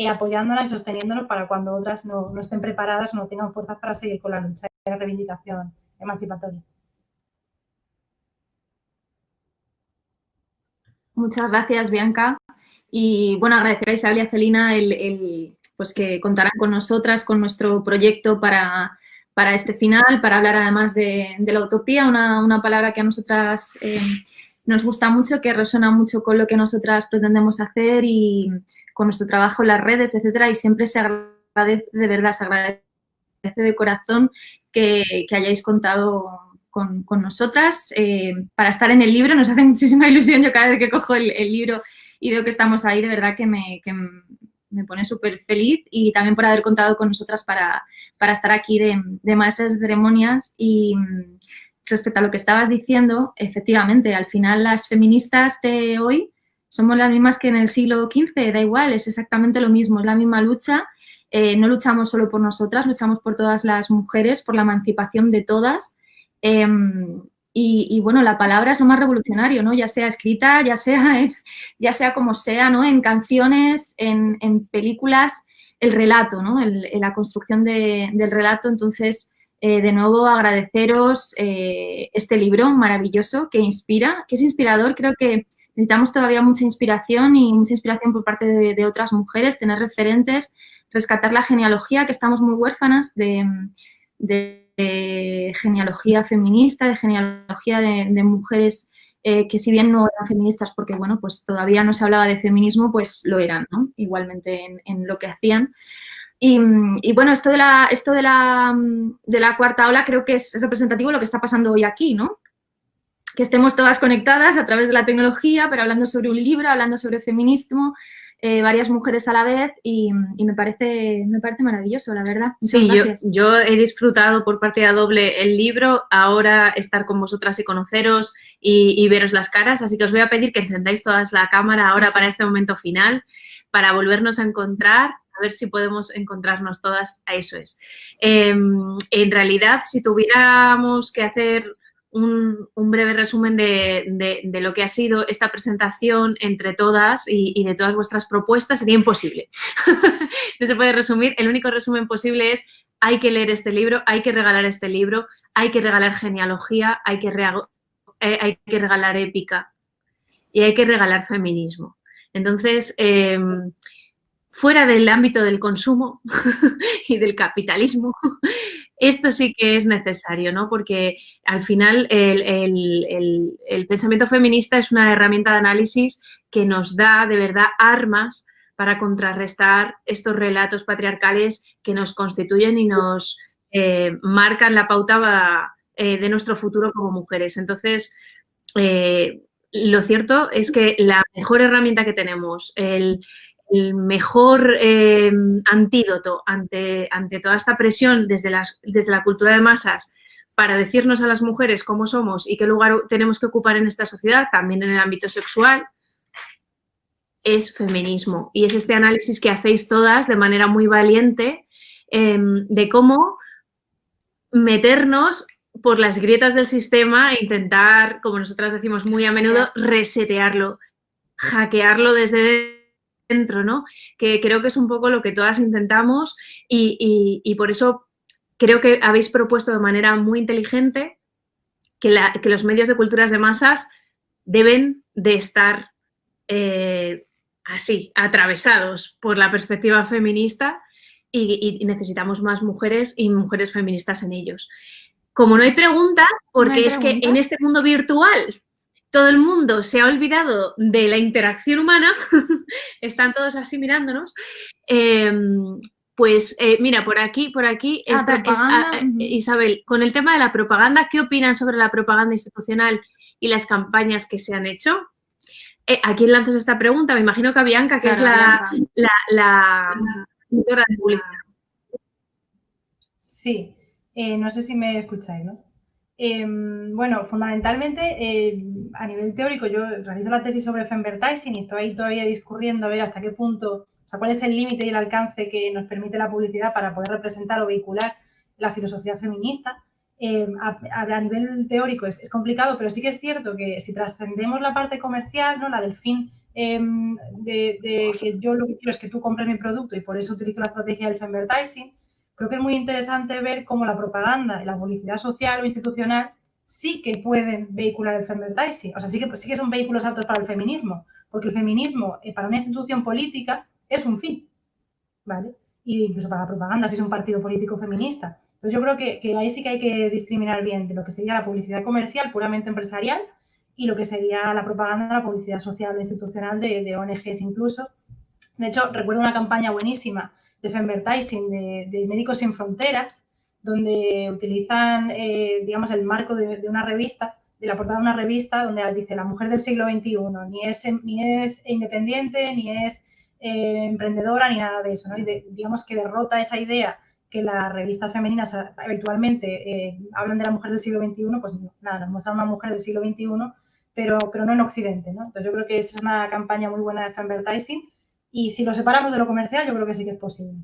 apoyándolas y sosteniéndonos para cuando otras no estén preparadas, no tengan fuerzas para seguir con la lucha de reivindicación emancipatoria. Muchas gracias, Bianca. Y bueno, agradecer a Isabel y a Celina pues que contarán con nosotras, con nuestro proyecto para este final, para hablar además de la utopía, una palabra que a nosotras nos gusta mucho, que resuena mucho con lo que nosotras pretendemos hacer y con nuestro trabajo en las redes, etcétera, y siempre se agradece, de verdad, se agradece de corazón que hayáis contado con nosotras para estar en el libro. Nos hace muchísima ilusión. Yo cada vez que cojo el libro y veo que estamos ahí, de verdad que me pone súper feliz, y también por haber contado con nosotras para estar aquí de maestras de ceremonias. Y respecto a lo que estabas diciendo, efectivamente, al final las feministas de hoy somos las mismas que en el siglo XV, da igual, es exactamente lo mismo, es la misma lucha. No luchamos solo por nosotras, luchamos por todas las mujeres, por la emancipación de todas. Y bueno, la palabra es lo más revolucionario, ¿no? Ya sea escrita, ya sea como sea, ¿no? En canciones, en películas, el relato, ¿no? La construcción del relato. Entonces, de nuevo, agradeceros este libro maravilloso que inspira, que es inspirador. Creo que necesitamos todavía mucha inspiración por parte de otras mujeres, tener referentes, rescatar la genealogía, que estamos muy huérfanas de genealogía feminista, de genealogía de mujeres que, si bien no eran feministas porque, bueno, pues todavía no se hablaba de feminismo, pues lo eran, ¿no? Igualmente en lo que hacían. Y bueno, esto de la cuarta ola creo que es representativo de lo que está pasando hoy aquí, ¿no? Que estemos todas conectadas a través de la tecnología, pero hablando sobre un libro, hablando sobre feminismo, varias mujeres a la vez, y me parece maravilloso, la verdad. Sí, yo he disfrutado por partida doble el libro, ahora estar con vosotras y conoceros y veros las caras, así que os voy a pedir que encendáis todas la cámara ahora para este momento final, para volvernos a encontrar, a ver si podemos encontrarnos todas, a eso es. En realidad, si tuviéramos que hacer un breve resumen de lo que ha sido esta presentación entre todas y de todas vuestras propuestas, sería imposible. No se puede resumir. El único resumen posible es: hay que leer este libro, hay que regalar este libro, hay que regalar genealogía, hay que regalar épica y hay que regalar feminismo. Entonces, fuera del ámbito del consumo y del capitalismo, esto sí que es necesario, ¿no? Porque al final el pensamiento feminista es una herramienta de análisis que nos da de verdad armas para contrarrestar estos relatos patriarcales que nos constituyen y nos marcan la pauta de nuestro futuro como mujeres. Entonces, lo cierto es que la mejor herramienta que tenemos, el mejor antídoto ante toda esta presión desde la cultura de masas para decirnos a las mujeres cómo somos y qué lugar tenemos que ocupar en esta sociedad, también en el ámbito sexual, es feminismo. Y es este análisis que hacéis todas de manera muy valiente de cómo meternos por las grietas del sistema e intentar, como nosotras decimos muy a menudo, resetearlo, hackearlo desde dentro, ¿no? Que creo que es un poco lo que todas intentamos y por eso creo que habéis propuesto de manera muy inteligente que los medios de culturas de masas deben de estar así, atravesados por la perspectiva feminista y necesitamos más mujeres y mujeres feministas en ellos. Como no hay preguntas, porque es que en este mundo virtual todo el mundo se ha olvidado de la interacción humana, están todos así mirándonos, pues mira, por aquí está Isabel, con el tema de la propaganda, ¿qué opinan sobre la propaganda institucional y las campañas que se han hecho? ¿A quién lanzas esta pregunta? Me imagino que a Bianca, que claro, es la directora de publicidad. Sí, no sé si me escucháis, ¿no? Bueno, fundamentalmente, a nivel teórico, yo realizo la tesis sobre femvertising y estoy ahí todavía discurriendo a ver hasta qué punto, o sea, cuál es el límite y el alcance que nos permite la publicidad para poder representar o vehicular la filosofía feminista. A nivel teórico es complicado, pero sí que es cierto que si trascendemos la parte comercial, ¿no? La del fin de que yo lo que quiero es que tú compres mi producto y por eso utilizo la estrategia del femvertising, creo que es muy interesante ver cómo la propaganda y la publicidad social o institucional sí que pueden vehicular el femvertising. O sea, sí que son vehículos aptos para el feminismo, porque el feminismo para una institución política es un fin, ¿vale? Y incluso para la propaganda, si es un partido político feminista. Entonces yo creo que ahí sí que hay que discriminar bien de lo que sería la publicidad comercial puramente empresarial y lo que sería la propaganda, la publicidad social o institucional de ONGs incluso. De hecho, recuerdo una campaña buenísima de femvertising de Médicos Sin Fronteras, donde utilizan, digamos, el marco de una revista, de la portada de una revista, donde dice la mujer del siglo XXI, ni es independiente, ni es emprendedora, ni nada de eso, ¿no? Y digamos que derrota esa idea que las revistas femeninas habitualmente hablan de la mujer del siglo XXI, pues nada, nos muestra una mujer del siglo XXI, pero no en Occidente, ¿no? Entonces yo creo que esa es una campaña muy buena de femvertising y si lo separamos de lo comercial, yo creo que sí que es posible.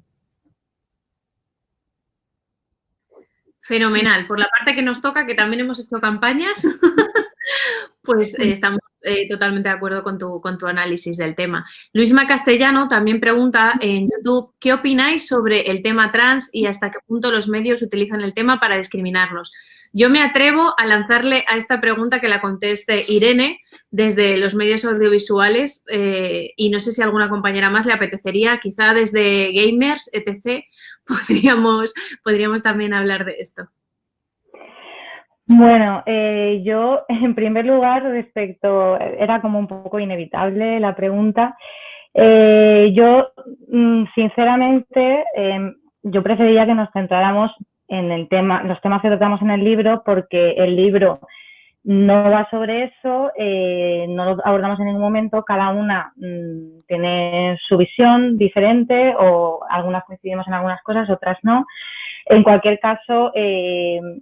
Fenomenal. Por la parte que nos toca, que también hemos hecho campañas, pues estamos totalmente de acuerdo con tu análisis del tema. Luisma Castellano también pregunta en YouTube, ¿qué opináis sobre el tema trans y hasta qué punto los medios utilizan el tema para discriminarnos? Yo me atrevo a lanzarle a esta pregunta que la conteste Irene desde los medios audiovisuales y no sé si a alguna compañera más le apetecería, quizá desde Gamers, etc., podríamos también hablar de esto. Bueno, yo en primer lugar era como un poco inevitable la pregunta. Yo sinceramente yo preferiría que nos centráramos en los temas que tratamos en el libro, porque el libro no va sobre eso, no lo abordamos en ningún momento, cada una tiene su visión diferente o algunas coincidimos en algunas cosas, otras no. En cualquier caso,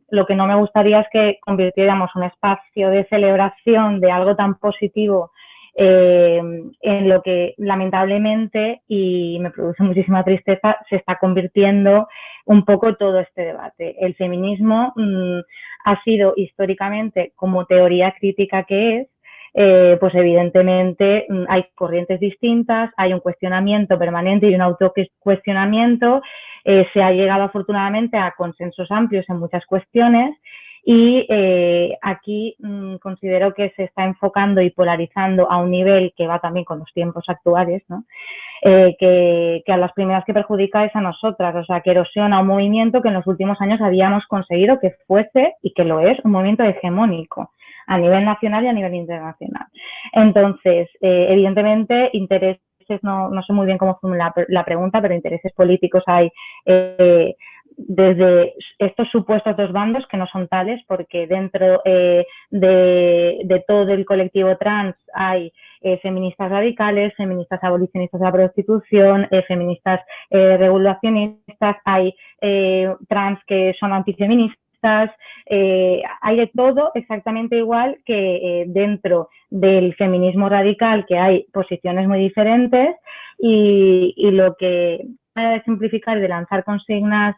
lo que no me gustaría es que convirtiéramos un espacio de celebración de algo tan positivo en lo que lamentablemente, y me produce muchísima tristeza, se está convirtiendo un poco todo este debate. El feminismo ha sido históricamente, como teoría crítica que es, pues evidentemente hay corrientes distintas, hay un cuestionamiento permanente y un autocuestionamiento, se ha llegado afortunadamente a consensos amplios en muchas cuestiones y aquí considero que se está enfocando y polarizando a un nivel que va también con los tiempos actuales, ¿no? Que a las primeras que perjudica es a nosotras, o sea, que erosiona un movimiento que en los últimos años habíamos conseguido que fuese, y que lo es, un movimiento hegemónico a nivel nacional y a nivel internacional. Entonces, evidentemente, intereses, no sé muy bien cómo formular la pregunta, pero intereses políticos hay desde estos supuestos dos bandos que no son tales, porque dentro de todo el colectivo trans hay feministas radicales, feministas abolicionistas de la prostitución, feministas regulacionistas, hay trans que son antifeministas, hay de todo exactamente igual que dentro del feminismo radical, que hay posiciones muy diferentes y lo que de simplificar y de lanzar consignas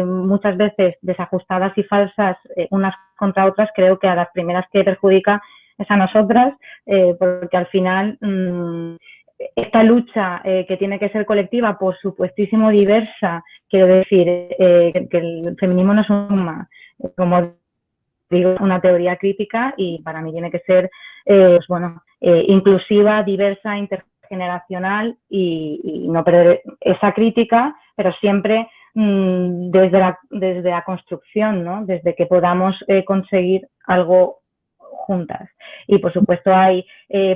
muchas veces desajustadas y falsas unas contra otras, creo que a las primeras que perjudica es a nosotras, porque al final esta lucha que tiene que ser colectiva, por supuestísimo diversa, quiero decir que el feminismo no es como digo, una teoría crítica, y para mí tiene que ser pues bueno, inclusiva, diversa, intergeneracional y no perder esa crítica, pero siempre desde la construcción, ¿no? Desde que podamos conseguir algo juntas. Y por supuesto hay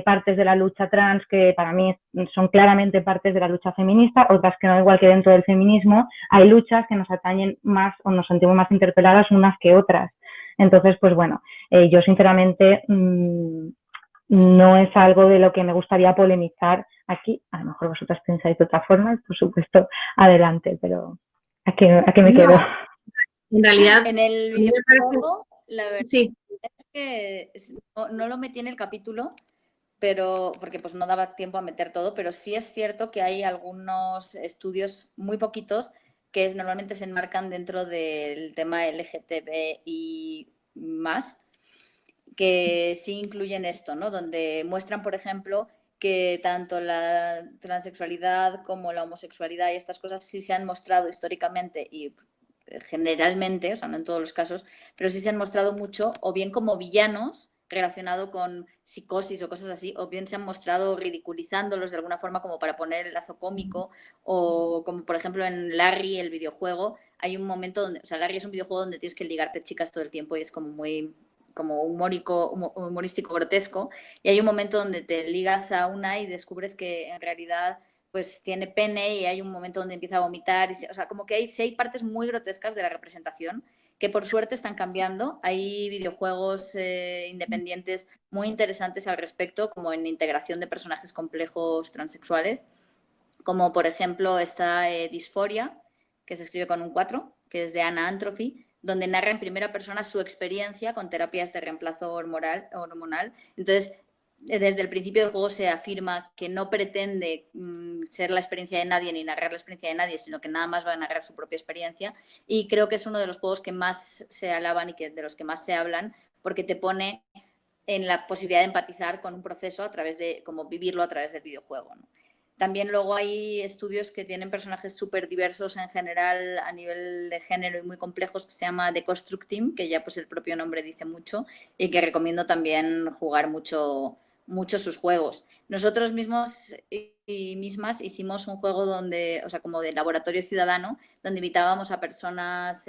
partes de la lucha trans que para mí son claramente partes de la lucha feminista, otras que no, igual que dentro del feminismo hay luchas que nos atañen más o nos sentimos más interpeladas unas que otras. Entonces, pues bueno, yo sinceramente no es algo de lo que me gustaría polemizar aquí. A lo mejor vosotras pensáis de otra forma, por supuesto, adelante, pero aquí me quedo. En realidad, en el videojuego La verdad Sí. es que no lo metí en el capítulo, pero porque pues no daba tiempo a meter todo, pero sí es cierto que hay algunos estudios, muy poquitos, que normalmente se enmarcan dentro del tema LGTB y más, que sí incluyen esto, ¿no? Donde muestran, por ejemplo, que tanto la transexualidad como la homosexualidad y estas cosas sí se han mostrado históricamente y generalmente, o sea, no en todos los casos, pero sí se han mostrado mucho, o bien como villanos relacionado con psicosis o cosas así, o bien se han mostrado ridiculizándolos de alguna forma como para poner el lazo cómico, o como por ejemplo en Larry, el videojuego, hay un momento donde, o sea, Larry es un videojuego donde tienes que ligarte chicas todo el tiempo y es como muy como humorístico, grotesco, y hay un momento donde te ligas a una y descubres que en realidad pues tiene pene y hay un momento donde empieza a vomitar, o sea, como que hay partes muy grotescas de la representación que por suerte están cambiando. Hay videojuegos independientes muy interesantes al respecto, como en integración de personajes complejos transexuales, como por ejemplo está Dysphoria, que se escribe con un 4, que es de Anna Antrophy, donde narra en primera persona su experiencia con terapias de reemplazo hormonal. Entonces, desde el principio del juego se afirma que no pretende ser la experiencia de nadie ni narrar la experiencia de nadie, sino que nada más va a narrar su propia experiencia. Y creo que es uno de los juegos que más se alaban y de los que más se hablan, porque te pone en la posibilidad de empatizar con un proceso a través de, como vivirlo a través del videojuego, ¿no? También luego hay estudios que tienen personajes súper diversos en general a nivel de género y muy complejos, que se llama Deconstructing, que ya pues el propio nombre dice mucho y que recomiendo también jugar mucho sus juegos. Nosotros mismos y mismas hicimos un juego donde, o sea, como de laboratorio ciudadano, donde invitábamos a personas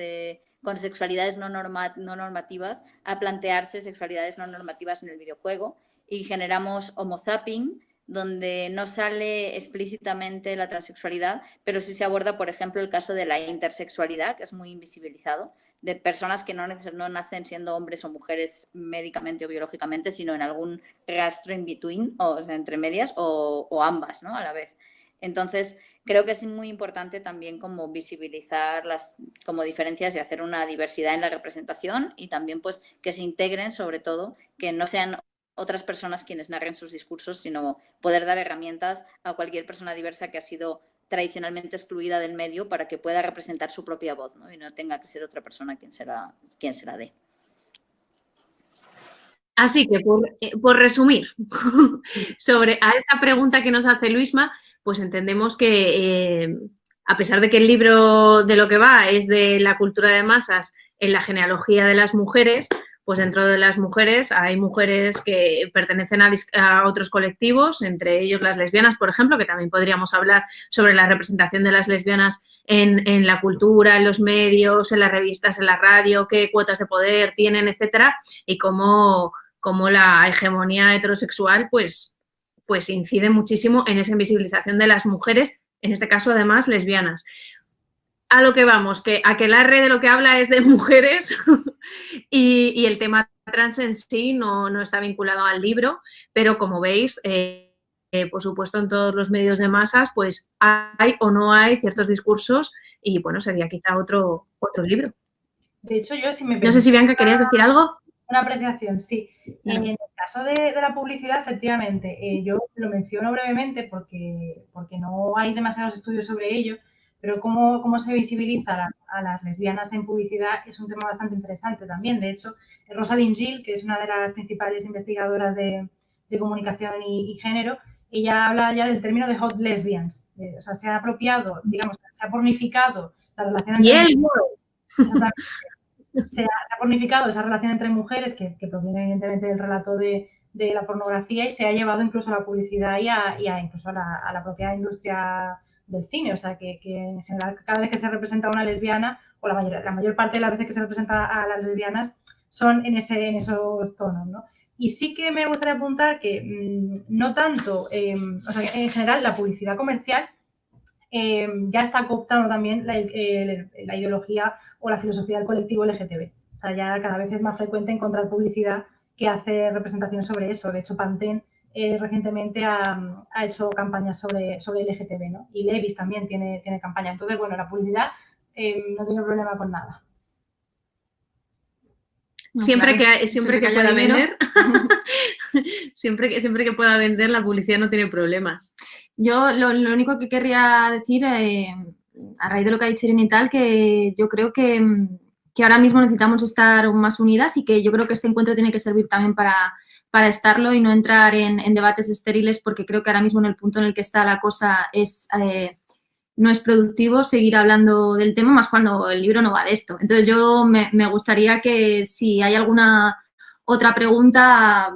con sexualidades no normativas a plantearse sexualidades no normativas en el videojuego, y generamos homo zapping, donde no sale explícitamente la transexualidad, pero sí se aborda, por ejemplo, el caso de la intersexualidad, que es muy invisibilizado, de personas que no nacen siendo hombres o mujeres médicamente o biológicamente, sino en algún rastro in between, o sea, entre medias, o ambas, ¿no? A la vez. Entonces, creo que es muy importante también como visibilizar las como diferencias y hacer una diversidad en la representación, y también pues que se integren, sobre todo, que no sean otras personas quienes narren sus discursos, sino poder dar herramientas a cualquier persona diversa que ha sido tradicionalmente excluida del medio para que pueda representar su propia voz, ¿no? Y no tenga que ser otra persona quien se la dé. Así que, por resumir, sobre a esta pregunta que nos hace Luisma, pues entendemos que a pesar de que el libro de lo que va es de la cultura de masas en la genealogía de las mujeres, pues dentro de las mujeres hay mujeres que pertenecen a otros colectivos, entre ellos las lesbianas, por ejemplo, que también podríamos hablar sobre la representación de las lesbianas en la cultura, en los medios, en las revistas, en la radio, qué cuotas de poder tienen, etcétera, y cómo la hegemonía heterosexual pues incide muchísimo en esa invisibilización de las mujeres, en este caso además lesbianas. A lo que vamos, que aquelarre de lo que habla es de mujeres y el tema trans en sí no está vinculado al libro, pero como veis, por supuesto en todos los medios de masas pues hay o no hay ciertos discursos y bueno, sería quizá otro libro. De hecho, yo si me No sé si Bianca querías decir algo. Una apreciación, sí. En el caso de la publicidad, efectivamente, yo lo menciono brevemente porque no hay demasiados estudios sobre ello, pero cómo se visibiliza a las lesbianas en publicidad es un tema bastante interesante también. De hecho, Rosalind Gill, que es una de las principales investigadoras de comunicación y género, ella habla ya del término de hot lesbians. O sea, se ha apropiado, digamos, se ha pornificado la relación entre se ha pornificado esa relación entre mujeres que proviene evidentemente del relato de la pornografía, y se ha llevado incluso a la publicidad y incluso a la propia industria del cine. O sea, que en general cada vez que se representa a una lesbiana, o la mayor parte de las veces que se representa a las lesbianas, son en esos tonos, ¿no? Y sí que me gustaría apuntar que no tanto, o sea, en general la publicidad comercial ya está cooptando también la ideología o la filosofía del colectivo LGTB. O sea, ya cada vez es más frecuente encontrar publicidad que hace representación sobre eso. De hecho, Pantene recientemente ha hecho campañas sobre LGTB, ¿no? Y Levi's también tiene campaña. Entonces, bueno, la publicidad no tiene problema con nada. No, Siempre claro, que haya pueda dinero. vender, siempre que pueda vender, la publicidad no tiene problemas. Yo lo único que querría decir, a raíz de lo que ha dicho Irene y tal, que yo creo que ahora mismo necesitamos estar más unidas y que yo creo que este encuentro tiene que servir también para estarlo y no entrar en debates estériles, porque creo que ahora mismo en el punto en el que está la cosa no es productivo seguir hablando del tema, más cuando el libro no va de esto. Entonces yo me gustaría que si hay alguna otra pregunta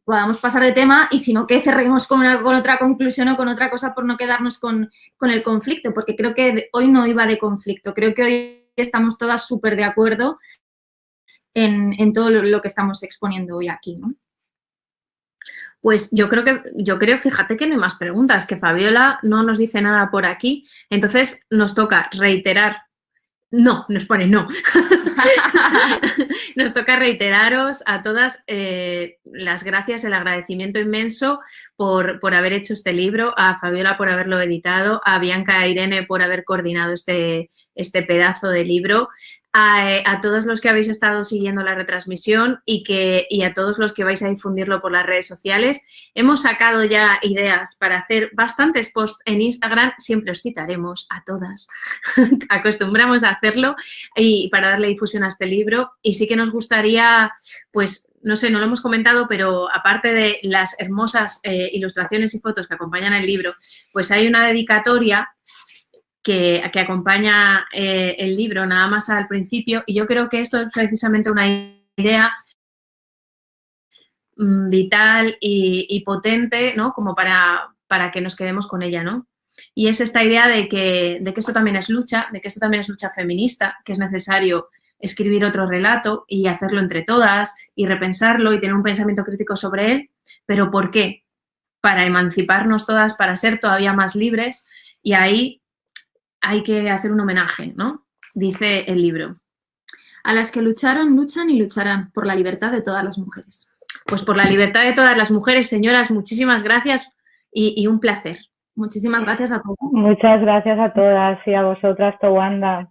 podamos pasar de tema y si no que cerremos con otra conclusión o con otra cosa por no quedarnos con el conflicto, porque creo que hoy no iba de conflicto, creo que hoy estamos todas súper de acuerdo en todo lo que estamos exponiendo hoy aquí, ¿no? Pues yo creo, fíjate que no hay más preguntas, que Fabiola no nos dice nada por aquí, entonces nos toca reiterar. No, nos pone no. Nos toca reiteraros a todas las gracias, el agradecimiento inmenso por haber hecho este libro, a Fabiola por haberlo editado, a Bianca e Irene por haber coordinado este pedazo de libro, a todos los que habéis estado siguiendo la retransmisión y a todos los que vais a difundirlo por las redes sociales. Hemos sacado ya ideas para hacer bastantes posts en Instagram, siempre os citaremos a todas, acostumbramos a hacerlo y para darle difusión a este libro. Y sí que nos gustaría, pues, no sé, no lo hemos comentado, pero aparte de las hermosas ilustraciones y fotos que acompañan el libro, pues hay una dedicatoria que acompaña el libro nada más al principio, y yo creo que esto es precisamente una idea vital y potente, ¿no? Como para que nos quedemos con ella, ¿no? Y es esta idea de que esto también es lucha, de que esto también es lucha feminista, que es necesario escribir otro relato y hacerlo entre todas y repensarlo y tener un pensamiento crítico sobre él. ¿Pero por qué? Para emanciparnos todas, para ser todavía más libres, y ahí hay que hacer un homenaje, ¿no? Dice el libro. A las que lucharon, luchan y lucharán por la libertad de todas las mujeres. Pues por la libertad de todas las mujeres, señoras, muchísimas gracias y un placer. Muchísimas gracias a todos. Muchas gracias a todas y a vosotras, Towanda.